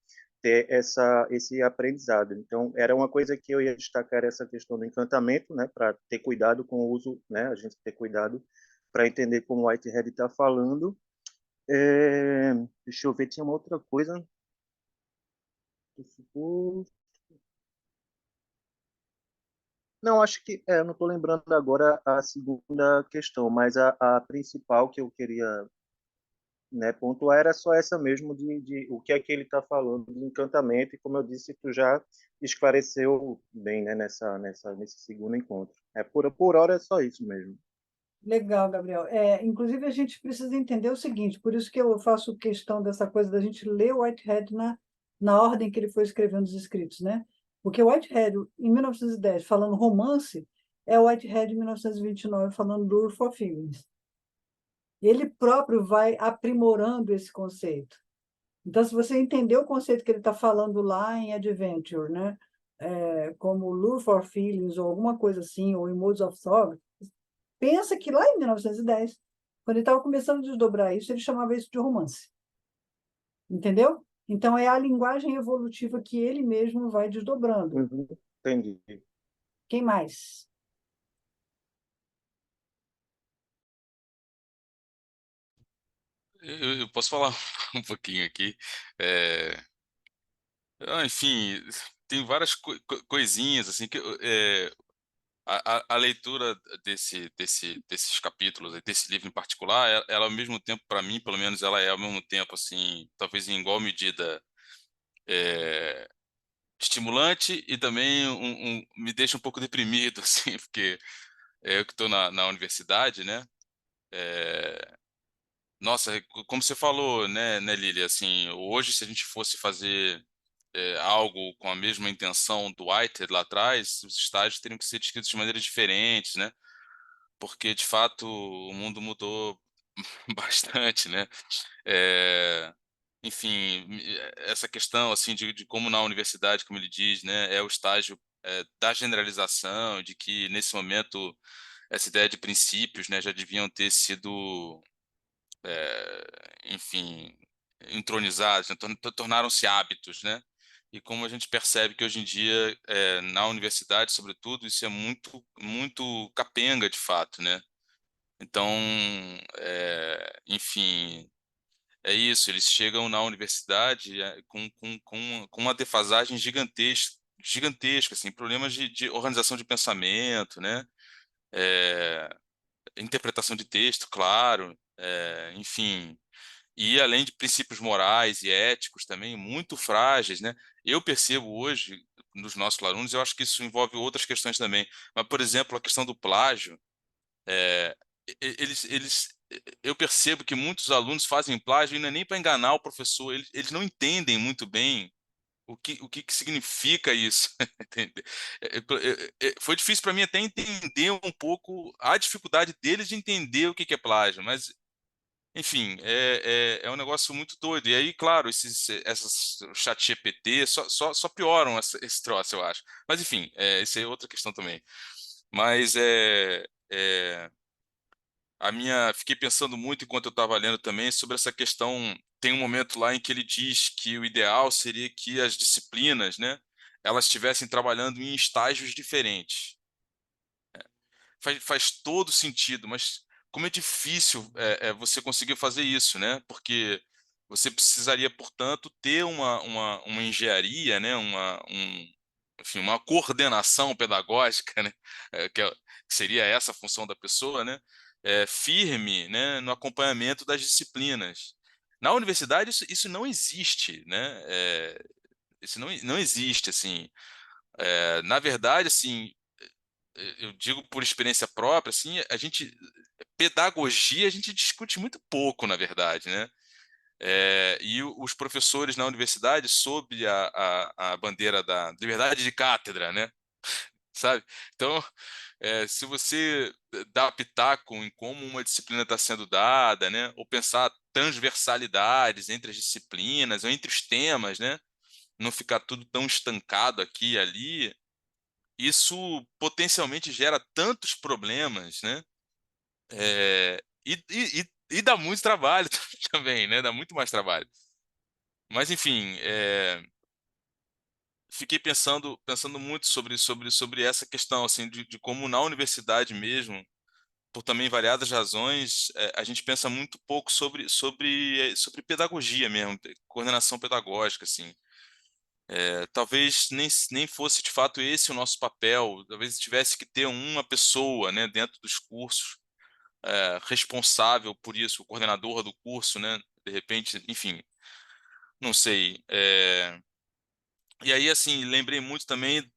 Speaker 2: ter esse aprendizado. Então, era uma coisa que eu ia destacar essa questão do encantamento, né, para ter cuidado com o uso, né, a gente ter cuidado para entender como o Whitehead está falando. Deixa eu ver, tinha uma outra coisa. Não, acho que não estou lembrando agora a segunda questão, mas a principal que eu queria, né, pontuar era só essa mesmo de o que é que ele está falando de encantamento e como eu disse tu já esclareceu bem, né, nesse segundo encontro. Por hora é só isso mesmo.
Speaker 1: Legal, Gabriel. Inclusive, a gente precisa entender o seguinte, por isso que eu faço questão dessa coisa da gente ler o Whitehead na ordem que ele foi escrevendo os escritos, né? Porque o Whitehead, em 1910, falando romance, é o Whitehead, em 1929, falando do for Feelings. Ele próprio vai aprimorando esse conceito. Então, se você entender o conceito que ele está falando lá em Adventure, né? Como Lure for Feelings, ou alguma coisa assim, ou em Modes of Thought, pensa que lá em 1910, quando ele estava começando a desdobrar isso, ele chamava isso de romance. Entendeu? Então, é a linguagem evolutiva que ele mesmo vai desdobrando.
Speaker 2: Uhum, entendi.
Speaker 1: Quem mais?
Speaker 3: Eu posso falar um pouquinho aqui. É, enfim, tem várias coisinhas assim que a leitura desses capítulos, desse livro em particular, ela ao mesmo tempo, para mim, pelo menos, ela é ao mesmo tempo, assim, talvez em igual medida, é, estimulante e também me deixa um pouco deprimido, assim, porque eu que estou na universidade, né? É, nossa, como você falou, né, Lili, assim, hoje se a gente fosse fazer algo com a mesma intenção do Whitehead lá atrás, os estágios teriam que ser descritos de maneiras diferentes, né? Porque de fato o mundo mudou bastante, né? É, enfim, essa questão assim de como na universidade, como ele diz, né, é o estágio da generalização, de que nesse momento essa ideia de princípios, né, já deviam ter sido, enfim, entronizados, né, tornaram-se hábitos, né? E como a gente percebe que hoje em dia, na universidade, sobretudo, isso é muito capenga, de fato, né? Então, enfim, é isso, eles chegam na universidade com uma defasagem gigantesca, assim, problemas de organização de pensamento, né? É, interpretação de texto, claro, enfim, e além de princípios morais e éticos também muito frágeis, né? Eu percebo hoje nos nossos alunos, eu acho que isso envolve outras questões também, mas, por exemplo, a questão do plágio, é, eu percebo que muitos alunos fazem plágio e não é nem para enganar o professor, eles não entendem muito bem o que significa isso. Entende? Foi difícil para mim até entender um pouco a dificuldade deles de entender o que é plágio, mas enfim, é um negócio muito doido. E aí, claro, essas chat GPT só pioram esse troço, eu acho. Mas enfim, isso é outra questão também. Mas fiquei pensando muito enquanto eu estava lendo também sobre essa questão. Tem um momento lá em que ele diz que o ideal seria que as disciplinas, né, elas estivessem trabalhando em estágios diferentes. Faz todo sentido, mas como é difícil você conseguir fazer isso, né? Porque você precisaria, portanto, ter uma engenharia, né? Enfim, uma coordenação pedagógica, né? Que seria essa a função da pessoa, né? Firme, né? No acompanhamento das disciplinas. Na universidade isso não existe, né? Isso não existe, assim. Na verdade, assim, eu digo por experiência própria, assim, pedagogia a gente discute muito pouco, na verdade, né? E os professores na universidade, sob a bandeira da liberdade de cátedra, né? Sabe? Então, se você dá pitaco em como uma disciplina está sendo dada, né? Ou pensar transversalidades entre as disciplinas, ou entre os temas, né? Não ficar tudo tão estancado aqui e ali, isso potencialmente gera tantos problemas, né? E dá muito trabalho também, né? Dá muito mais trabalho. Mas, enfim, fiquei pensando muito sobre essa questão, assim, de como na universidade mesmo, por também variadas razões, a gente pensa muito pouco sobre pedagogia mesmo, coordenação pedagógica, assim. Talvez nem fosse de fato esse o nosso papel, talvez tivesse que ter uma pessoa, né, dentro dos cursos, responsável por isso, o coordenador do curso, né, de repente, enfim, não sei. E aí, assim, lembrei muito também,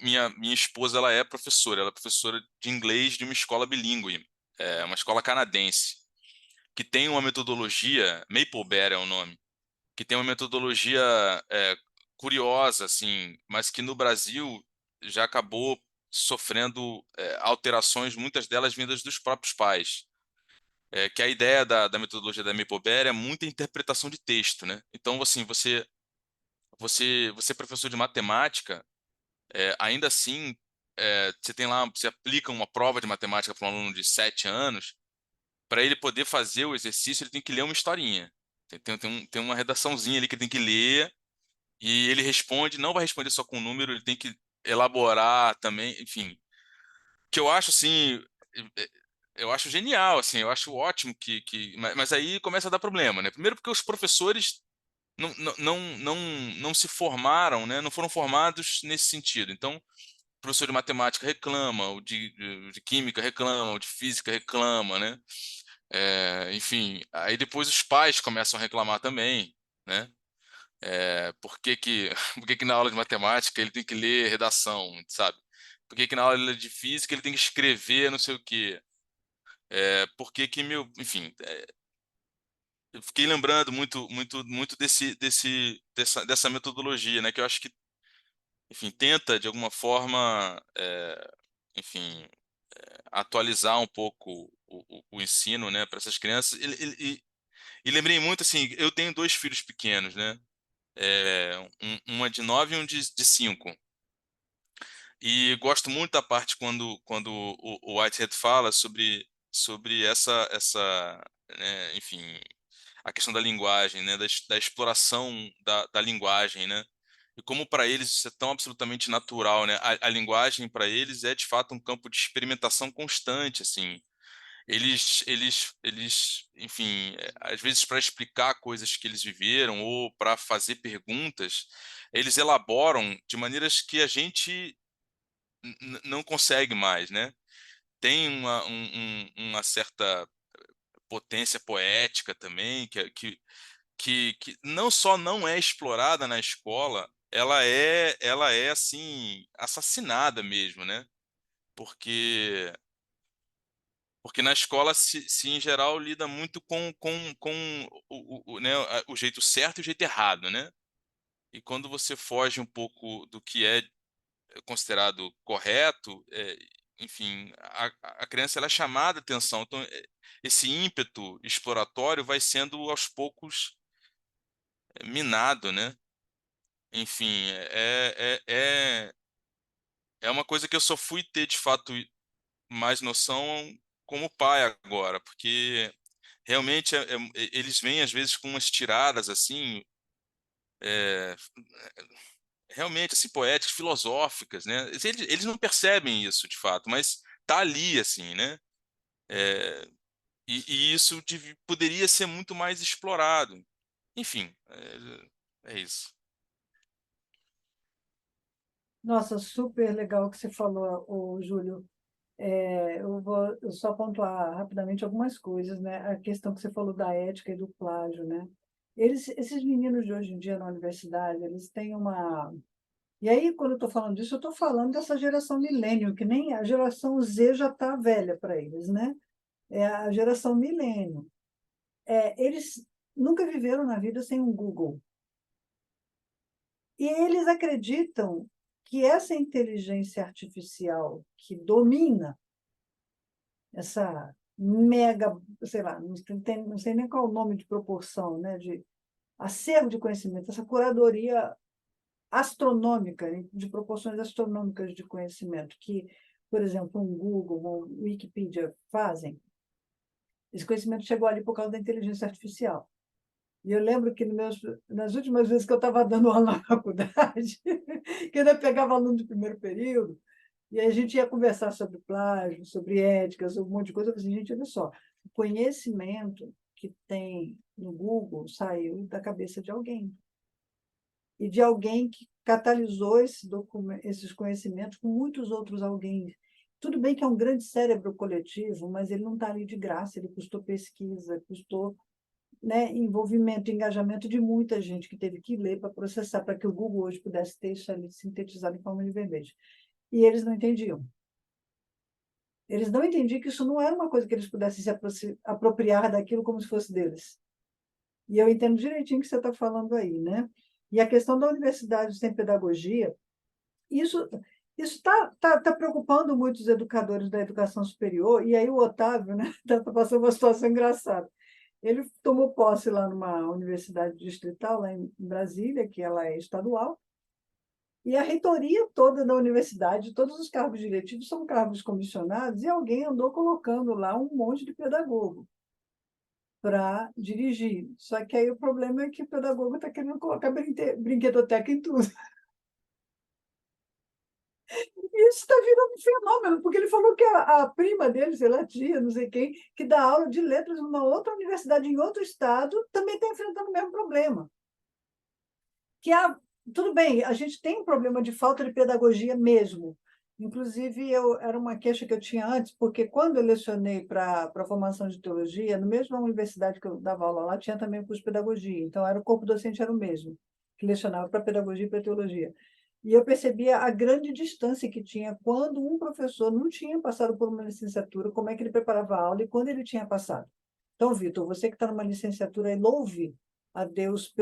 Speaker 3: minha esposa, ela é professora de inglês de uma escola bilíngue, uma escola canadense, que tem uma metodologia, Maplebear é o nome, que tem uma metodologia curiosa, assim, mas que no Brasil já acabou sofrendo alterações, muitas delas vindas dos próprios pais. Que a ideia da metodologia da Maplebear é muita interpretação de texto, né? Então, assim, você é professor de matemática, ainda assim, você tem lá, você aplica uma prova de matemática para um aluno de 7 anos, para ele poder fazer o exercício, ele tem que ler uma historinha. Tem uma redaçãozinha ali que ele tem que ler, e ele responde, não vai responder só com o número, ele tem que elaborar também, enfim. Que eu acho, assim, eh, eu acho genial, assim, eu acho ótimo mas aí começa a dar problema, né? Primeiro porque os professores não se formaram, né? Não foram formados nesse sentido. Então, professor de matemática reclama, de química reclama, o de física reclama, né? Enfim, aí depois os pais começam a reclamar também, né? Por que que na aula de matemática ele tem que ler redação, sabe? Por que que na aula de física ele tem que escrever não sei o quê? Por que que enfim, eu fiquei lembrando muito dessa metodologia, né? Que eu acho que, enfim, tenta de alguma forma, enfim, atualizar um pouco o ensino, né, para essas crianças. E lembrei muito assim, eu tenho dois filhos pequenos, né? Uma de 9 e um de 5. E gosto muito da parte quando o Whitehead fala sobre né, enfim, a questão da linguagem, né, da exploração da linguagem, né, e como para eles isso é tão absolutamente natural, né, a linguagem para eles é de fato um campo de experimentação constante, assim, enfim, às vezes para explicar coisas que eles viveram ou para fazer perguntas, eles elaboram de maneiras que a gente não consegue mais, né? Tem uma certa potência poética também, que não só não é explorada na escola, ela é assim, assassinada mesmo, né? Porque, porque na escola se em geral lida muito com né, o jeito certo e o jeito errado, né? E quando você foge um pouco do que é considerado correto, enfim, a criança ela é chamada a atenção. Então, esse ímpeto exploratório vai sendo aos poucos minado, né? Enfim, é uma coisa que eu só fui ter de fato mais noção como pai agora, porque realmente eles vêm às vezes com umas tiradas assim, é, realmente assim poéticas, filosóficas, né? Eles não percebem isso de fato, mas tá ali assim, né? É, e isso poderia ser muito mais explorado. Enfim, é isso.
Speaker 1: Nossa, super legal o que você falou, o Júlio. Eu vou só pontuar rapidamente algumas coisas, né? A questão que você falou da ética e do plágio, né? Esses meninos de hoje em dia na universidade, eles têm uma... E aí, quando eu estou falando disso, eu estou falando dessa geração milênio, que nem a geração Z já está velha para eles, né? É a geração milênio. Eles nunca viveram na vida sem um Google. E eles acreditam que essa inteligência artificial que domina essa mega, sei lá, não sei nem qual é o nome de proporção, né, de acervo de conhecimento, essa curadoria astronômica, de proporções astronômicas de conhecimento, que, por exemplo, um Google, um Wikipedia fazem, esse conhecimento chegou ali por causa da inteligência artificial. E eu lembro que nas últimas vezes que eu estava dando aula na faculdade, que eu ainda pegava aluno de primeiro período, e aí a gente ia conversar sobre plágio, sobre ética, sobre um monte de coisa. Eu falei assim, gente, olha só, o conhecimento que tem no Google saiu da cabeça de alguém. E de alguém que catalisou esses conhecimentos com muitos outros alguém. Tudo bem que é um grande cérebro coletivo, mas ele não está ali de graça, ele custou pesquisa, custou, né, envolvimento, engajamento de muita gente que teve que ler para processar, para que o Google hoje pudesse ter isso ali sintetizado em forma de verbete. E eles não entendiam. Eles não entendiam que isso não era uma coisa que eles pudessem se apropriar daquilo como se fosse deles. E eu entendo direitinho o que você está falando aí, né? E a questão da universidade sem pedagogia, isso está preocupando muitos educadores da educação superior, e aí o Otávio, né, está passando uma situação engraçada. Ele tomou posse lá numa universidade distrital, lá em Brasília, que ela é estadual, e a reitoria toda da universidade, todos os cargos diretivos são cargos comissionados, e alguém andou colocando lá um monte de pedagogo para dirigir. Só que aí o problema é que o pedagogo está querendo colocar brinquedoteca em tudo. E isso está virando um fenômeno, porque ele falou que a prima dele, sei lá, tia, não sei quem, que dá aula de letras numa outra universidade em outro estado, também está enfrentando o mesmo problema. Tudo bem, a gente tem um problema de falta de pedagogia mesmo, Inclusive, era uma queixa que eu tinha antes, porque quando eu lecionei para a formação de teologia, na mesma universidade que eu dava aula lá, tinha também o curso de pedagogia. Então, o corpo docente era o mesmo, que lecionava para pedagogia e para teologia. E eu percebia a grande distância que tinha quando um professor não tinha passado por uma licenciatura, como é que ele preparava a aula e quando ele tinha passado. Então, Vitor, você que está numa licenciatura, louve a Deus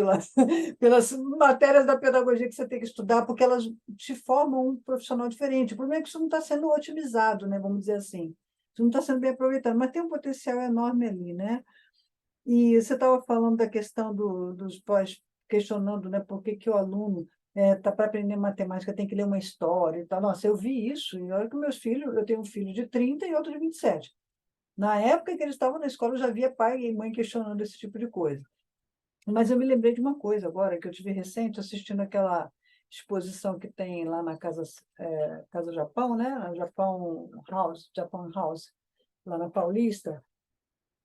Speaker 1: pelas matérias da pedagogia que você tem que estudar, porque elas te formam um profissional diferente. O problema é que isso não está sendo otimizado, né? Vamos dizer assim. Isso não está sendo bem aproveitado, mas tem um potencial enorme ali, né? E você estava falando da questão dos pós, questionando, né, por que o aluno tá para aprender matemática tem que ler uma história e tal. Nossa, eu vi isso, e olha que meus filhos, eu tenho um filho de 30 e outro de 27. Na época que eles estavam na escola, eu já via pai e mãe questionando esse tipo de coisa. Mas eu me lembrei de uma coisa agora, que eu tive recente assistindo aquela exposição que tem lá na Casa Japão, né? Japão House, lá na Paulista.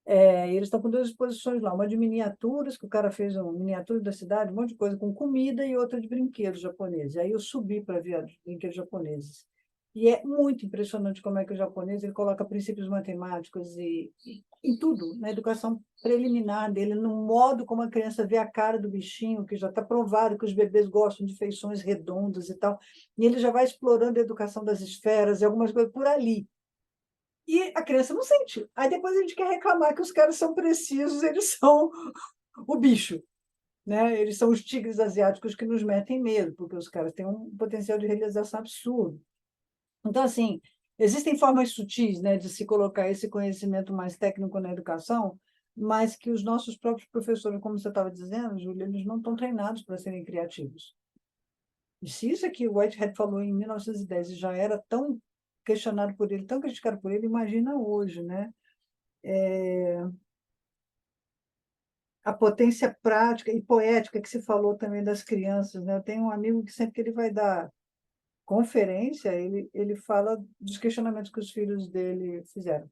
Speaker 1: E eles estão com duas exposições lá, uma de miniaturas, que o cara fez uma miniatura da cidade, um monte de coisa com comida, e outra de brinquedos japoneses. Aí eu subi para ver os brinquedos japoneses. E é muito impressionante como é que o japonês ele coloca princípios matemáticos e em tudo, na educação preliminar dele, no modo como a criança vê a cara do bichinho, que já está provado que os bebês gostam de feições redondas e tal, e ele já vai explorando a educação das esferas e algumas coisas por ali. E a criança não sente. Aí depois a gente quer reclamar que os caras são precisos, eles são o bicho, né? Eles são os tigres asiáticos que nos metem medo, porque os caras têm um potencial de realização absurdo. Então, assim, existem formas sutis, né, de se colocar esse conhecimento mais técnico na educação, mas que os nossos próprios professores, como você estava dizendo, Júlia, eles não estão treinados para serem criativos. E se isso aqui o Whitehead falou em 1910 e já era tão questionado por ele, tão criticado por ele, imagina hoje, né? A potência prática e poética que se falou também das crianças, né? Eu tenho um amigo que sempre que ele vai dar conferência, ele fala dos questionamentos que os filhos dele fizeram.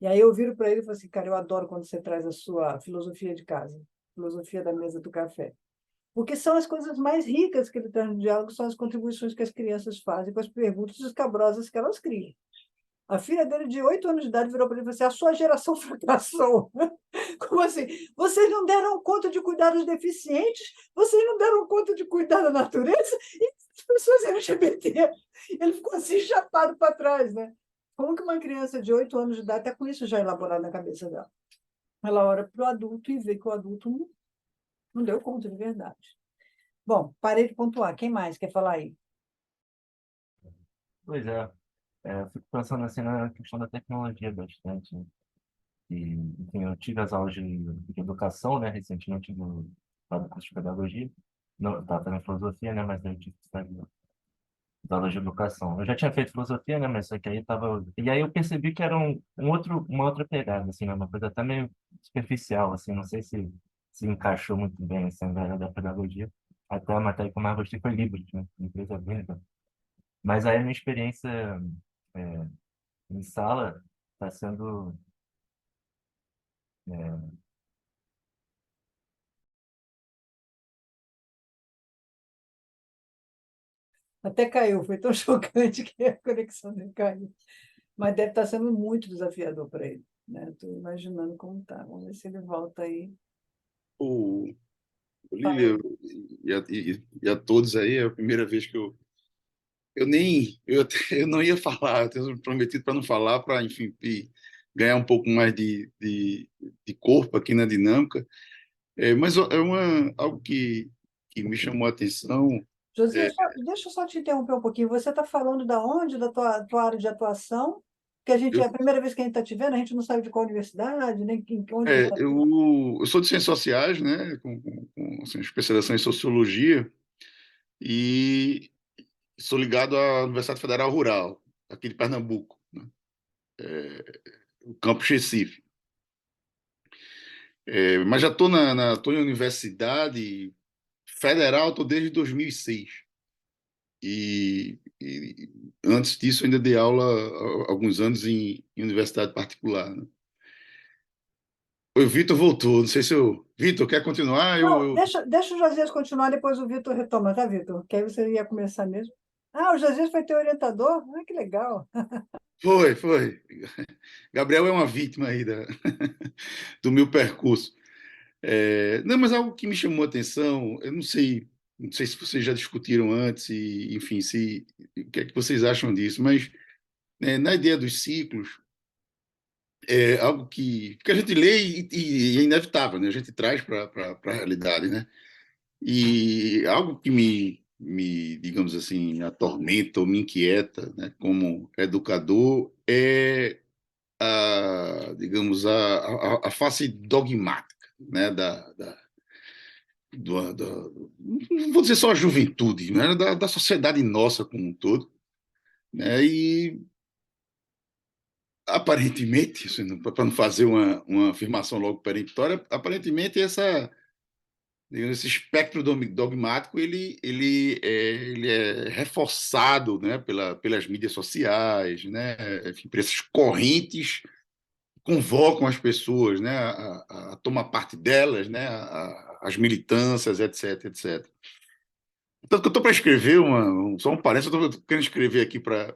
Speaker 1: E aí eu viro para ele e falo assim, cara, eu adoro quando você traz a sua filosofia de casa, filosofia da mesa do café. Porque são as coisas mais ricas que ele traz no diálogo, são as contribuições que as crianças fazem com as perguntas escabrosas que elas criam. A filha dele, de 8 anos de idade, virou para ele e falou assim, a sua geração fracassou. Como assim? Vocês não deram conta de cuidar dos deficientes? Vocês não deram conta de cuidar da natureza? E as pessoas LGBT? Ele ficou assim, chapado para trás, né? Como que uma criança de 8 anos de idade está com isso já elaborado na cabeça dela? Ela olha para o adulto e vê que o adulto não deu conta de verdade. Bom, parei de pontuar. Quem mais quer falar aí?
Speaker 4: Pois é, eu fico pensando assim na questão da tecnologia bastante, né? E, enfim, eu tive as aulas de educação, né, recentemente do curso de pedagogia, não, estava fazendo filosofia, né, mas eu tive que fazer as aulas de educação. Eu já tinha feito filosofia, né, mas só que aí tava... E aí eu percebi que era uma outra pegada, assim, né, uma coisa até meio superficial, assim, não sei se encaixou muito bem, assim, da pedagogia. Até a matéria que eu mais gostei foi Libras, né, empresa bem legal. Mas aí a minha experiência é, em sala está sendo é,
Speaker 1: Até caiu, foi tão chocante que a conexão dele caiu. Mas deve estar sendo muito desafiador para ele, né? Estou imaginando como está. Vamos ver se ele volta aí.
Speaker 5: O
Speaker 1: Fala.
Speaker 5: Lília e a todos aí, é a primeira vez que eu nem eu não ia falar, eu tenho prometido para não falar, para enfim ganhar um pouco mais de corpo aqui na dinâmica. Mas algo que me chamou a atenção.
Speaker 1: Josias,
Speaker 5: é,
Speaker 1: deixa eu só te interromper um pouquinho. Você está falando da onde, da tua área de atuação? Que é
Speaker 5: eu,
Speaker 1: a primeira vez que a gente está te vendo, a gente não sabe de qual universidade, nem onde você
Speaker 5: é,
Speaker 1: atua.
Speaker 5: eu sou de ciências sociais, né, com assim, especialização em sociologia, e sou ligado à Universidade Federal Rural, aqui de Pernambuco, né, o campus Recife. Mas já estou tô em universidade federal, estou desde 2006. E antes disso, ainda dei aula há alguns anos em universidade particular, né? O Vitor voltou, não sei se eu... Vitor, quer continuar?
Speaker 1: Não, deixa o Josias continuar, depois o Vitor retoma, tá, Vitor? Que aí você ia começar mesmo. Ah, o Josias foi teu orientador? Ah, que legal.
Speaker 5: Foi, foi. Gabriel é uma vítima aí do meu percurso. Não, mas algo que me chamou a atenção, eu não sei se vocês já discutiram antes, e, enfim, o que é que vocês acham disso, mas na ideia dos ciclos, é algo que a gente lê e é inevitável, né? A gente traz para a realidade, né? E algo que digamos assim, atormenta ou me inquieta, né, como educador, é digamos, a face dogmática, né, não vou dizer só a juventude, né, da sociedade nossa como um todo, né, e aparentemente, para não fazer uma afirmação logo peremptória, aparentemente digamos, esse espectro dogmático ele é reforçado, né, pelas mídias sociais, né, enfim, por essas correntes convocam as pessoas, né, a tomar parte delas, né, as militâncias, etc, etc. Tanto que eu estou para escrever só um parênteses, eu estou querendo escrever aqui para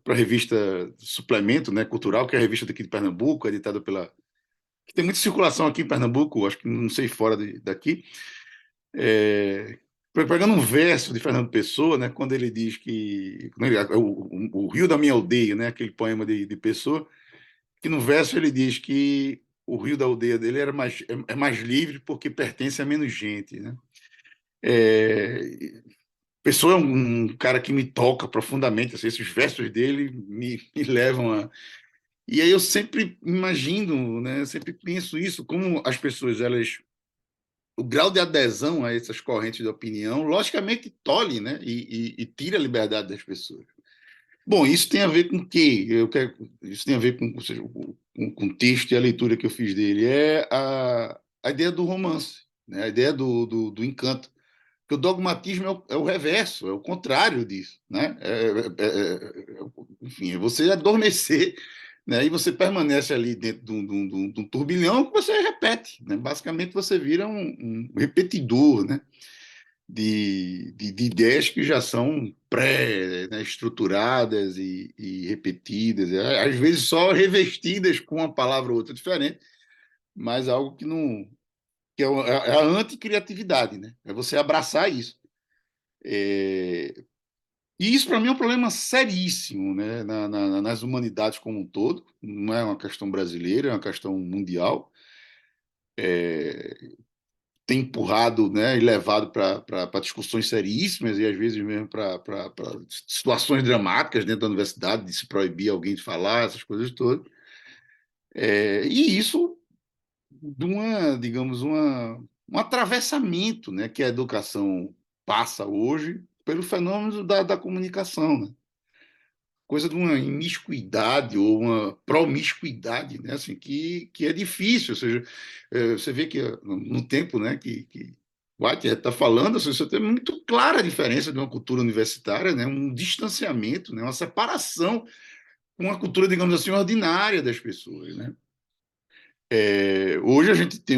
Speaker 5: a revista Suplemento, né, Cultural, que é a revista daqui de Pernambuco, editada que tem muita circulação aqui em Pernambuco, acho que não sei fora daqui. Pegando um verso de Fernando Pessoa, né, quando ele diz que o rio da minha aldeia, né, aquele poema de Pessoa, que no verso ele diz que o rio da aldeia dele é mais livre porque pertence a menos gente, né? Pessoa é um cara que me toca profundamente, assim, esses versos dele me levam a... E aí eu sempre imagino, né, sempre penso isso, como as pessoas, o grau de adesão a essas correntes de opinião, logicamente, tolhe, né, e tira a liberdade das pessoas. Bom, isso tem a ver com o quê? Isso tem a ver com, ou seja, com o texto e a leitura que eu fiz dele. É a ideia do romance, né? A ideia do encanto. Porque o dogmatismo é o reverso, é o contrário disso, né? Enfim, é você adormecer, né? E você permanece ali dentro de um turbilhão que você repete, né? Basicamente, você vira um repetidor, né? De ideias que já são pré-estruturadas e repetidas, às vezes só revestidas com uma palavra ou outra diferente, mas algo que não que é a anticriatividade, né? É você abraçar isso. E isso, para mim, é um problema seríssimo, né? Nas humanidades como um todo. Não é uma questão brasileira, é uma questão mundial. Tem empurrado, né, e levado para discussões seríssimas e às vezes mesmo para situações dramáticas dentro da universidade, de se proibir alguém de falar, essas coisas todas. E isso de digamos, um atravessamento, né, que a educação passa hoje pelo fenômeno da comunicação, né? Coisa de uma imiscuidade ou uma promiscuidade, né? Assim, que é difícil. Ou seja, você vê que no tempo, né, que Whitehead está falando, assim, você tem muito clara a diferença de uma cultura universitária, né, um distanciamento, né, uma separação com uma cultura, digamos assim, ordinária das pessoas, né? Hoje a gente tem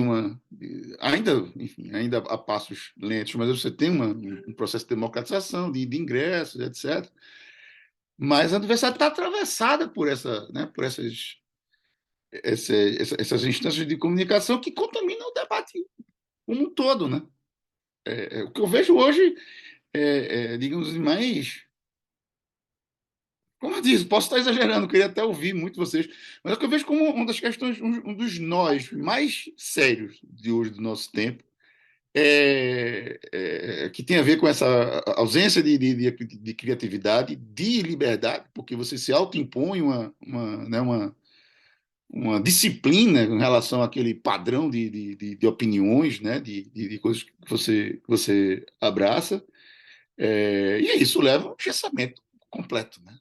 Speaker 5: ainda, enfim, ainda a passos lentos, mas você tem um processo de democratização, de ingressos, etc. Mas a universidade está atravessada por né, por essas instâncias de comunicação que contaminam o debate como um todo, né? O que eu vejo hoje digamos, mais... Como eu disse, posso estar exagerando, queria até ouvir muito vocês, mas é o que eu vejo como uma das questões, um dos nós mais sérios de hoje, do nosso tempo, que tem a ver com essa ausência de criatividade, de liberdade, porque você se autoimpõe né, uma disciplina em relação àquele padrão de opiniões, né, de coisas que você abraça, e isso leva a um engessamento completo, né?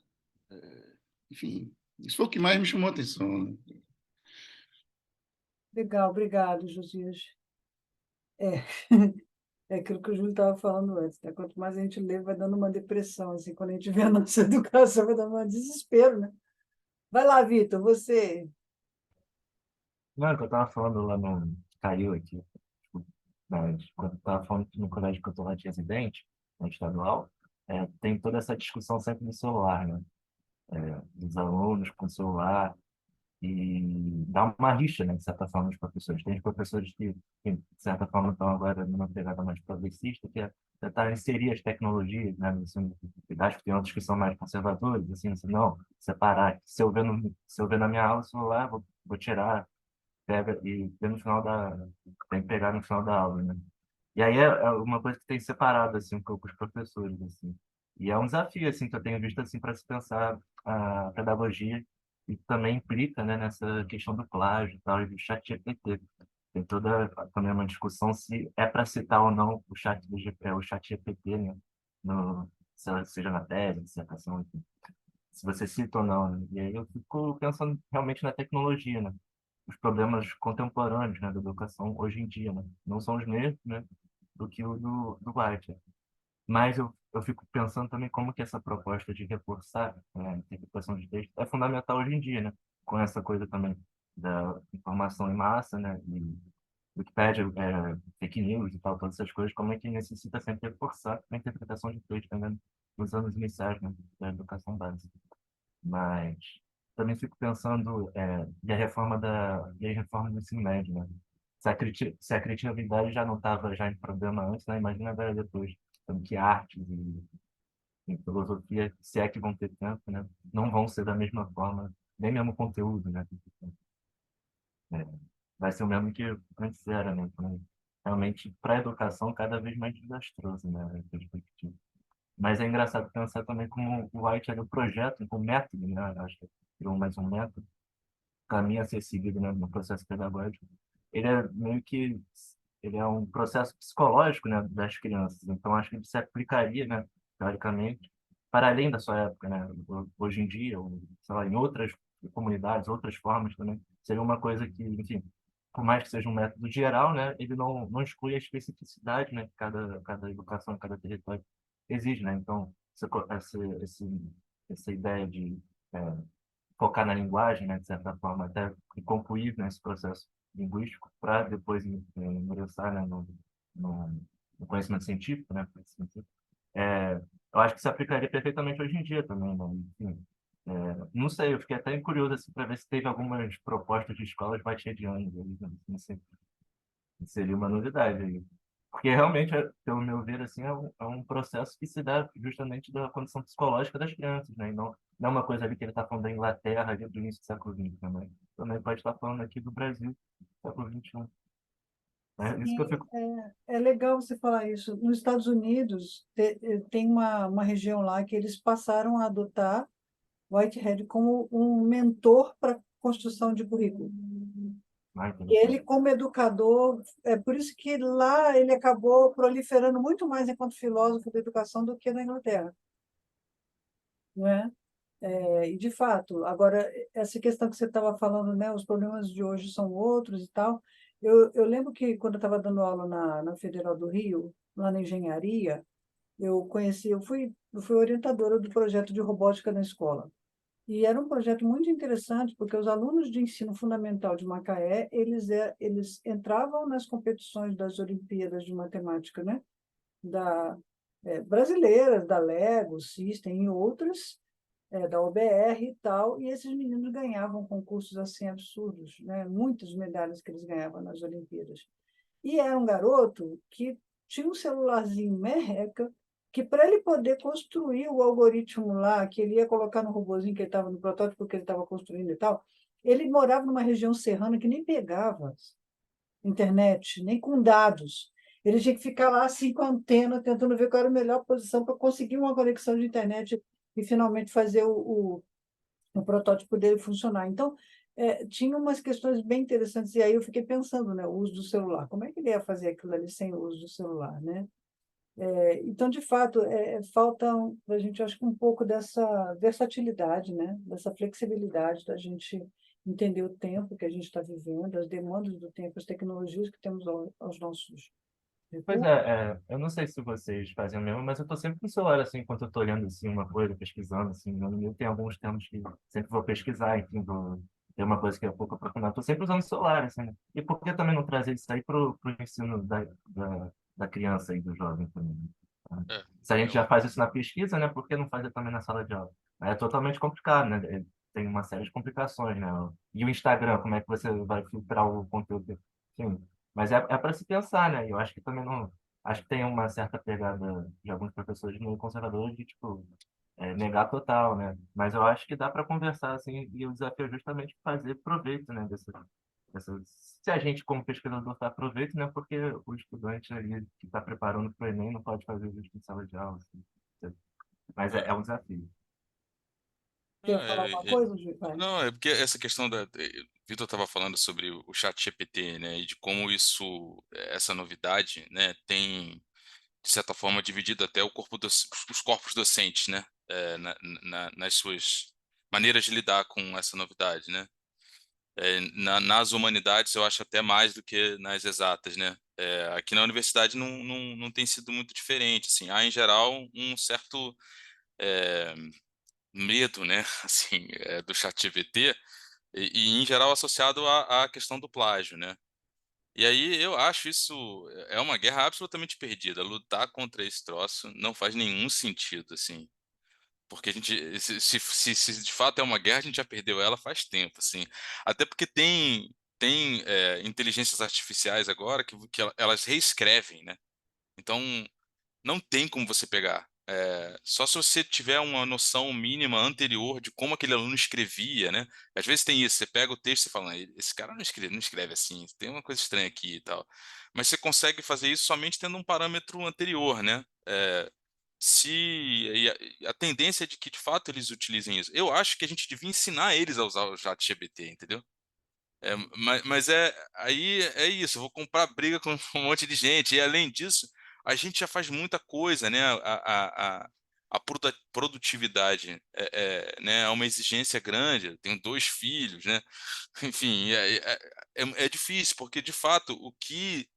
Speaker 5: Enfim, isso foi o que mais me chamou a atenção, né?
Speaker 1: Legal, obrigado, Josias. É, é aquilo que o Júlio estava falando antes, né? Quanto mais a gente lê, vai dando uma depressão, assim, quando a gente vê a nossa educação, vai dando um desespero, né? Vai lá, Vitor, você.
Speaker 4: Não, é que eu estava falando lá no... Caiu aqui. Quando eu estava falando que no colégio que eu estou lá de residente, na estadual, tem toda essa discussão sempre no celular, né? Dos alunos com o celular, e dá uma rixa, né, de certa forma, dos professores. Tem os professores que, de certa forma, estão agora numa pegada mais progressista, que é tentar inserir as tecnologias, né, no ensino. Acho que tem outros que são mais conservadores, assim, não, separar. Se eu ver na minha aula o celular, vou tirar, pega e vê no final tem que pegar no final da aula, né? E aí é uma coisa que tem separado, assim, um pouco os professores, assim. E é um desafio, assim, que eu tenho visto, assim, para se pensar a pedagogia, e também implica, né, nessa questão do plágio e tal, e do chat GPT. Tem toda também uma discussão se é para citar ou não o chat GPT, né, seja na tese, dissertação, enfim, se você cita ou não, né? E aí eu fico pensando realmente na tecnologia, né? Os problemas contemporâneos, né, da educação hoje em dia, né? Não são os mesmos, né, do que o do White. Mas eu fico pensando também como que essa proposta de reforçar, né, a interpretação de texto é fundamental hoje em dia, né? Com essa coisa também da informação em massa, né? E Wikipédia, fake news e tal, todas essas coisas, como é que necessita sempre reforçar a interpretação de texto, né, nos anos iniciais, né, da educação básica. Mas também fico pensando, e a reforma do ensino médio, né? Se a criatividade já não estava já em problema antes, né? Imagina agora depois. Tanto que artes e filosofia, se é que vão ter tempo, né? Não vão ser da mesma forma, nem mesmo conteúdo, né? É, vai ser o mesmo que antes era, né? Então, realmente, para a educação, cada vez mais desastroso, né? A perspectiva. Mas é engraçado pensar também como o White era o projeto, o método, né? Acho que criou mais um método, caminho a ser seguido, né, no processo pedagógico. Ele é meio que ele é um processo psicológico, né, das crianças. Então acho que ele se aplicaria, né, teoricamente, para além da sua época, né? Hoje em dia, ou, sei lá, em outras comunidades, outras formas também, seria uma coisa que, enfim, por mais que seja um método geral, né, ele não exclui a especificidade, né, que cada educação, cada território exige, né? Então, essa ideia de focar na linguagem, né, de certa forma, até e concluir nesse processo linguístico para depois ingressar, né, no, no conhecimento científico, né, eu acho que se aplicaria perfeitamente hoje em dia também, né? Enfim, não sei, eu fiquei até curioso assim, para ver se teve algumas propostas de escolas bachelianas, não sei, seria uma novidade aí. Porque realmente, pelo meu ver, assim, é um processo que se dá justamente da condição psicológica das crianças, né? E não é uma coisa ali que ele está falando da Inglaterra ali do início do século XX também. Também pode estar falando aqui do Brasil, século XXI. É isso que eu
Speaker 1: Sim,
Speaker 4: fico.
Speaker 1: é legal você falar isso. Nos Estados Unidos, tem uma região lá que eles passaram a adotar Whitehead como um mentor para construção de currículo.
Speaker 4: Mais
Speaker 1: E ele,
Speaker 4: interessante.
Speaker 1: como educador, é por isso que lá ele acabou proliferando muito mais enquanto filósofo da educação do que na Inglaterra, não é? E, de fato, agora, essa questão que você estava falando, né, os problemas de hoje são outros e tal. Eu lembro que, quando eu estava dando aula na Federal do Rio, lá na engenharia, eu fui orientadora do projeto de robótica na escola. E era um projeto muito interessante, porque os alunos de ensino fundamental de Macaé, eles entravam nas competições das Olimpíadas de Matemática, né? Brasileiras, da Lego, System e outras, da OBR e tal, e esses meninos ganhavam concursos assim absurdos, né? Muitas medalhas que eles ganhavam nas Olimpíadas. E era um garoto que tinha um celularzinho merreca, que para ele poder construir o algoritmo lá, que ele ia colocar no robozinho que ele estava no protótipo que ele estava construindo e tal, ele morava numa região serrana que nem pegava internet, nem com dados. Ele tinha que ficar lá assim com a antena, tentando ver qual era a melhor posição para conseguir uma conexão de internet e finalmente fazer o protótipo dele funcionar. Então, tinha umas questões bem interessantes, e aí eu fiquei pensando, né, o uso do celular. Como é que ele ia fazer aquilo ali sem o uso do celular, né? Então, de fato, falta para a gente, acho que um pouco dessa versatilidade, né? Dessa flexibilidade da gente entender o tempo que a gente está vivendo, as demandas do tempo, as tecnologias que temos aos nossos
Speaker 4: Pois
Speaker 1: recursos.
Speaker 4: eu não sei se vocês fazem o mesmo, mas eu estou sempre no celular, assim, enquanto eu estou olhando, assim, uma coisa, pesquisando, assim, no meu tem alguns temas que sempre vou pesquisar, enfim, tem uma coisa que é um pouco aprofundada, estou sempre usando o celular, assim, né? E por que também não trazer isso aí para o ensino da criança e do jovem também, né? Se a gente já faz isso na pesquisa, né, por que não fazer também na sala de aula? Aí é totalmente complicado, né? Tem uma série de complicações, né? E o Instagram, como é que você vai filtrar o conteúdo? Enfim, mas é para se pensar, né? E eu acho que também não. Acho que tem uma certa pegada de alguns professores meio conservadores de, tipo, negar total, né? Mas eu acho que dá para conversar, assim, e o desafio é justamente fazer proveito, né, se a gente, como pesquisador, tá proveito, né, porque o estudante ali que está preparando para o Enem não pode fazer isso em sala de aula, assim. Mas é
Speaker 3: É,
Speaker 4: um desafio.
Speaker 1: Quer falar
Speaker 3: é,
Speaker 1: alguma
Speaker 3: é,
Speaker 1: coisa, Giovanni?
Speaker 3: não, é porque essa questão da. O Vitor estava falando sobre o chat GPT, né, e de como isso, essa novidade, né, tem, de certa forma, dividido até os corpos docentes, né, nas suas maneiras de lidar com essa novidade, né. Nas humanidades, eu acho até mais do que nas exatas, né. Aqui na universidade não tem sido muito diferente, assim, há, em geral, um certo é, medo, né, assim, do chat GPT, e, em geral associado à questão do plágio, né? E aí eu acho isso é uma guerra absolutamente perdida. Lutar contra esse troço não faz nenhum sentido, assim. Porque a gente, se de fato é uma guerra, a gente já perdeu ela faz tempo, assim. Até porque tem inteligências artificiais agora que elas reescrevem, né? Então não tem como você pegar. Só se você tiver uma noção mínima anterior de como aquele aluno escrevia, né? Às vezes tem isso, você pega o texto e fala, "Não, esse cara não escreve assim, tem uma coisa estranha aqui e tal." Mas você consegue fazer isso somente tendo um parâmetro anterior, né? Se e a tendência é de que de fato eles utilizem isso. Eu acho que a gente devia ensinar eles a usar o ChatGPT, entendeu? Mas aí é isso, eu vou comprar briga com um monte de gente. E além disso, a gente já faz muita coisa, né? A produtividade né, é uma exigência grande. Eu tenho 2 filhos, né? Enfim, é difícil, porque de fato o que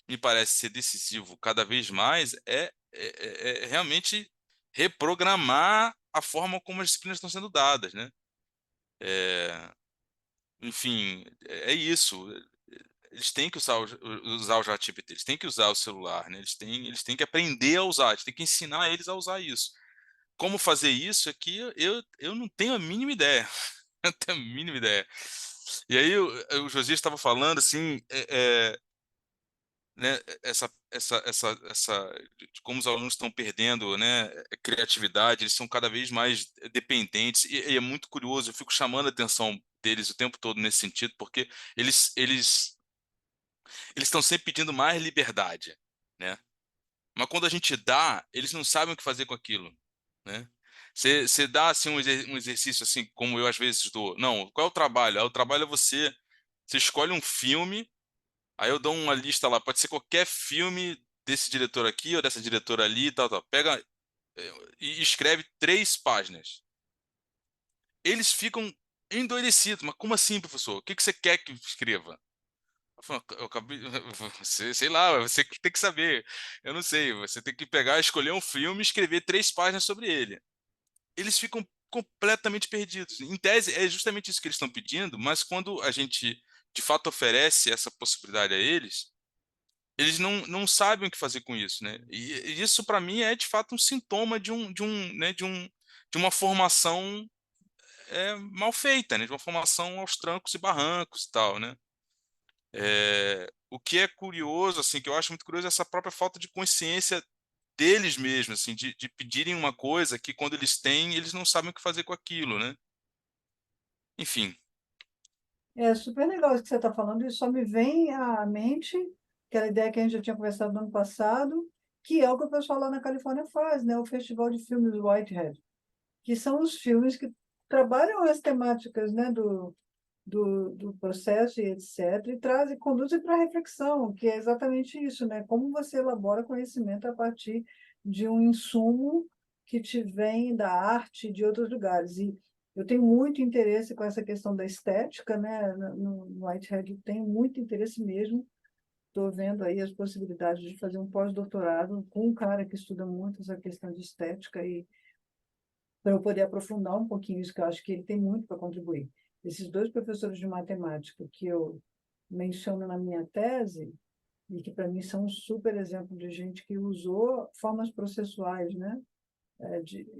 Speaker 3: me parece ser decisivo cada vez mais é realmente reprogramar a forma como as disciplinas estão sendo dadas, né? É, enfim, é isso. Eles têm que usar o ChatGPT, eles têm que usar o celular, né? Eles têm que aprender a usar, a gente tem que ensinar eles a usar isso. Como fazer isso é que eu não tenho a mínima ideia. Eu não tenho a mínima ideia. E aí o Josias estava falando assim, né, de como os alunos estão perdendo, né, criatividade, eles são cada vez mais dependentes, e é muito curioso, eu fico chamando a atenção deles o tempo todo nesse sentido, porque eles estão sempre pedindo mais liberdade, né? Mas quando a gente dá, eles não sabem o que fazer com aquilo, né? Você dá assim um exercício assim, como eu às vezes dou. Não, qual é o trabalho? O trabalho é você escolhe um filme, aí eu dou uma lista lá, pode ser qualquer filme desse diretor aqui ou dessa diretora ali, tal, tal. Pega e escreve 3 páginas. Eles ficam endoidecidos. Mas como assim, professor? O que você quer que eu escreva? Eu acabei, você, sei lá, você que tem que saber. Eu não sei. Você tem que pegar, escolher um filme e escrever 3 páginas sobre ele. Eles ficam completamente perdidos. Em tese, é justamente isso que eles estão pedindo, mas quando a gente de fato oferece essa possibilidade a eles, eles não sabem o que fazer com isso, né? E isso para mim é de fato um sintoma de uma formação mal feita, né? De uma formação aos trancos e barrancos e tal, né? O que é curioso, assim, que eu acho muito curioso, é essa própria falta de consciência deles mesmos, assim, de pedirem uma coisa que quando eles têm, eles não sabem o que fazer com aquilo, né? Enfim.
Speaker 1: É super legal isso que você está falando, e só me vem à mente aquela ideia que a gente já tinha conversado no ano passado, que é o que o pessoal lá na Califórnia faz, né? O Festival de Filmes Whitehead, que são os filmes que trabalham as temáticas, né, do processo e etc., e trazem, conduzem para a reflexão, que é exatamente isso, né? Como você elabora conhecimento a partir de um insumo que te vem da arte de outros lugares. E eu tenho muito interesse com essa questão da estética, né? No Whitehead tenho muito interesse mesmo. Estou vendo aí as possibilidades de fazer um pós-doutorado com um cara que estuda muito essa questão de estética e para eu poder aprofundar um pouquinho isso, que eu acho que ele tem muito para contribuir. Esses 2 professores de matemática que eu menciono na minha tese, e que, para mim, são um super exemplo de gente que usou formas processuais, né?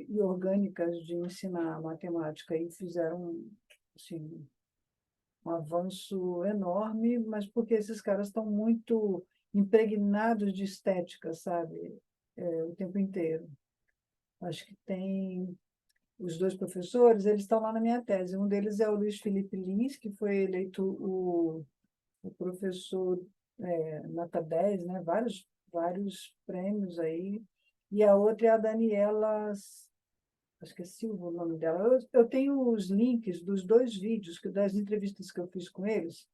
Speaker 1: E orgânicas de ensinar matemática e fizeram assim, um avanço enorme, mas porque esses caras estão muito impregnados de estética, sabe? O tempo inteiro. Acho que tem os dois professores, eles estão lá na minha tese. Um deles é o Luiz Felipe Lins, que foi eleito o professor nota 10, né? Vários prêmios aí. E a outra é a Daniela, acho que é Silva o nome dela. Eu tenho os links dos dois vídeos, das entrevistas que eu fiz com eles,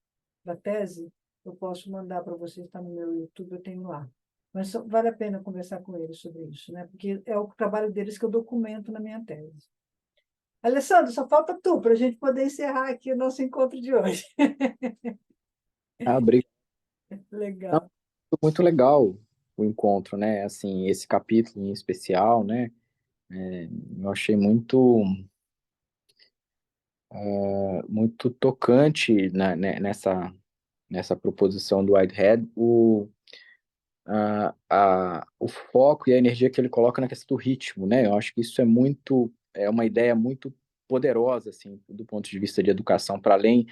Speaker 1: da tese, eu posso mandar para vocês, está no meu YouTube, eu tenho lá. Mas vale a pena conversar com eles sobre isso, né? Porque é o trabalho deles que eu documento na minha tese. Alessandro, só falta tu para a gente poder encerrar aqui o nosso encontro de hoje.
Speaker 6: Ah, obrigado. Não,
Speaker 1: Legal.
Speaker 6: muito legal o encontro, né? Assim, esse capítulo em especial, né? Eu achei muito tocante nessa proposição do Whitehead, o foco e a energia que ele coloca na questão do ritmo, né? Eu acho que isso é uma ideia muito poderosa, assim, do ponto de vista de educação, para além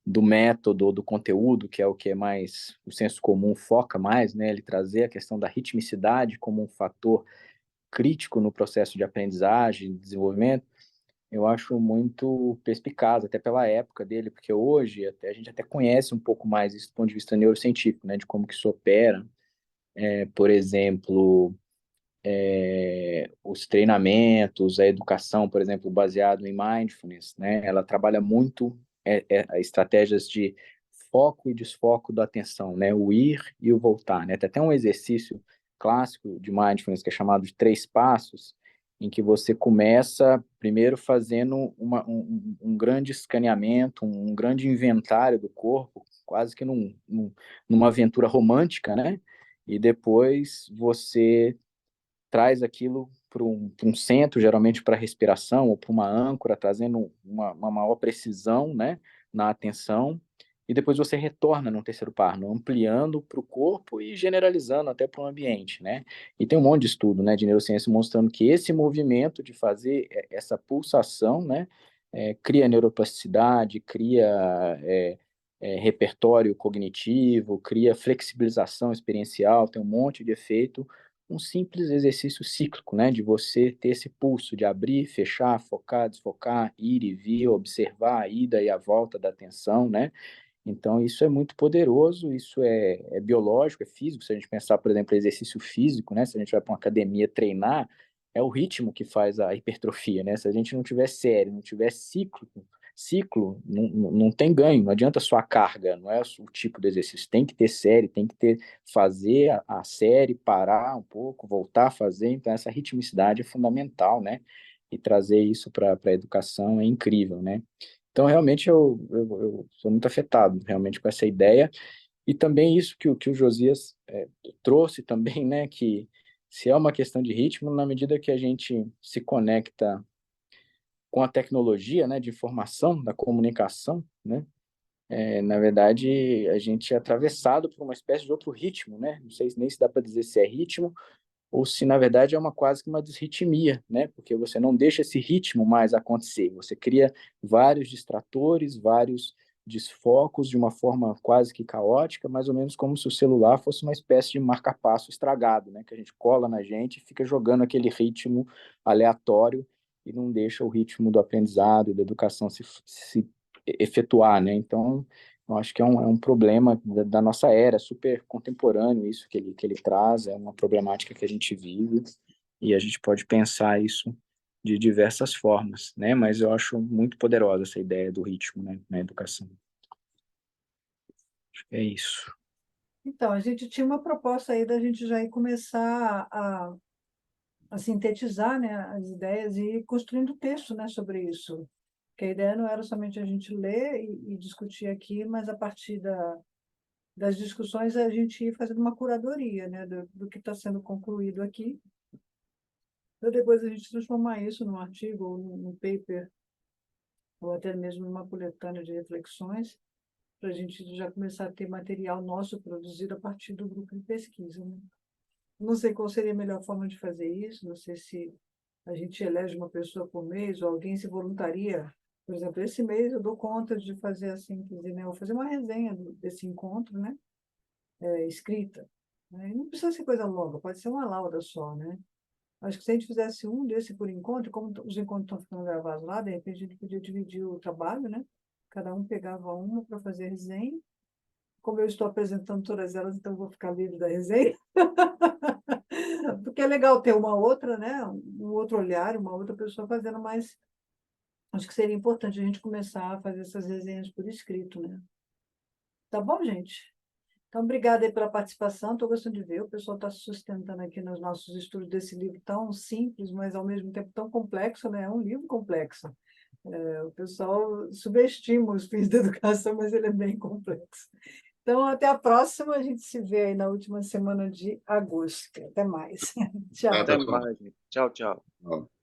Speaker 6: do método, do conteúdo, que é o que é mais, o senso comum foca mais, né? Ele trazer a questão da ritmicidade como um fator crítico no processo de aprendizagem, de desenvolvimento. Eu acho muito perspicaz, até pela época dele, porque hoje a gente até conhece um pouco mais isso do ponto de vista neurocientífico, né, de como que isso opera. Por exemplo, os treinamentos, a educação, por exemplo, baseado em mindfulness, né, ela trabalha muito estratégias de foco e desfoco da atenção, né, o ir e o voltar, né. Tem até um exercício clássico de mindfulness que é chamado de 3 passos, em que você começa primeiro fazendo um grande escaneamento, um grande inventário do corpo, quase que numa aventura romântica, né? E depois você traz aquilo para um centro, geralmente para respiração ou para uma âncora, trazendo uma maior precisão, né, na atenção, e depois você retorna no terceiro par, ampliando para o corpo e generalizando até para o ambiente, né? E tem um monte de estudo, né, de neurociência mostrando que esse movimento de fazer essa pulsação, né, cria neuroplasticidade, cria repertório cognitivo, cria flexibilização experiencial, tem um monte de efeito, um simples exercício cíclico, né, de você ter esse pulso de abrir, fechar, focar, desfocar, ir e vir, observar a ida e a volta da atenção, né? Então, isso é muito poderoso, isso é biológico, é físico. Se a gente pensar, por exemplo, exercício físico, né? Se a gente vai para uma academia treinar, é o ritmo que faz a hipertrofia, né? Se a gente não tiver série, não tiver ciclo não tem ganho, não adianta só a carga, não é o tipo de exercício. Tem que ter série, tem que ter, fazer a série, parar um pouco, voltar a fazer. Então, essa ritmicidade é fundamental, né? E trazer isso para a educação é incrível, né? Então, realmente, eu sou muito afetado, realmente, com essa ideia. E também isso que o Josias trouxe também, né, que se é uma questão de ritmo, na medida que a gente se conecta com a tecnologia, né, de informação, da comunicação, né, na verdade, a gente é atravessado por uma espécie de outro ritmo, né? Não sei nem se dá para dizer se é ritmo, ou se na verdade é quase que uma desritmia, né? Porque você não deixa esse ritmo mais acontecer, você cria vários distratores, vários desfocos de uma forma quase que caótica, mais ou menos como se o celular fosse uma espécie de marca-passo estragado, né? Que a gente cola na gente e fica jogando aquele ritmo aleatório e não deixa o ritmo do aprendizado e da educação se efetuar, né? Então, eu acho que é um problema da nossa era, super contemporâneo isso que ele traz, é uma problemática que a gente vive e a gente pode pensar isso de diversas formas, né? Mas eu acho muito poderosa essa ideia do ritmo, né, na educação. Acho que é isso.
Speaker 1: Então, a gente tinha uma proposta aí da gente já ir começar a sintetizar, né, as ideias e ir construindo texto, né, sobre isso. Que a ideia não era somente a gente ler e discutir aqui, mas a partir das discussões a gente ir fazendo uma curadoria, né, do que está sendo concluído aqui. Para depois a gente transformar isso num artigo ou num paper, ou até mesmo numa coletânea de reflexões, para a gente já começar a ter material nosso produzido a partir do grupo de pesquisa, né? Não sei qual seria a melhor forma de fazer isso, não sei se a gente elege uma pessoa por mês ou alguém se voluntaria. Por exemplo, esse mês eu dou conta de fazer assim, quer dizer, né, eu vou fazer uma resenha desse encontro, né, escrita. Né? E não precisa ser coisa longa, pode ser uma lauda só, né? Acho que se a gente fizesse um desse por encontro, como os encontros estão ficando gravados lá, de repente a gente podia dividir o trabalho, né? Cada um pegava uma para fazer a resenha. Como eu estou apresentando todas elas, então eu vou ficar livre da resenha. Porque é legal ter uma outra, né? Um outro olhar, uma outra pessoa fazendo, mas acho que seria importante a gente começar a fazer essas resenhas por escrito, né? Tá bom, gente? Então, obrigada aí pela participação. Estou gostando de ver. O pessoal está se sustentando aqui nos nossos estudos desse livro tão simples, mas ao mesmo tempo tão complexo, né? É um livro complexo. O pessoal subestima os fins da educação, mas ele é bem complexo. Então, até a próxima. A gente se vê aí na última semana de agosto. Até mais. Tchau.
Speaker 2: Até mais, gente. Tchau, tchau.
Speaker 5: Ó.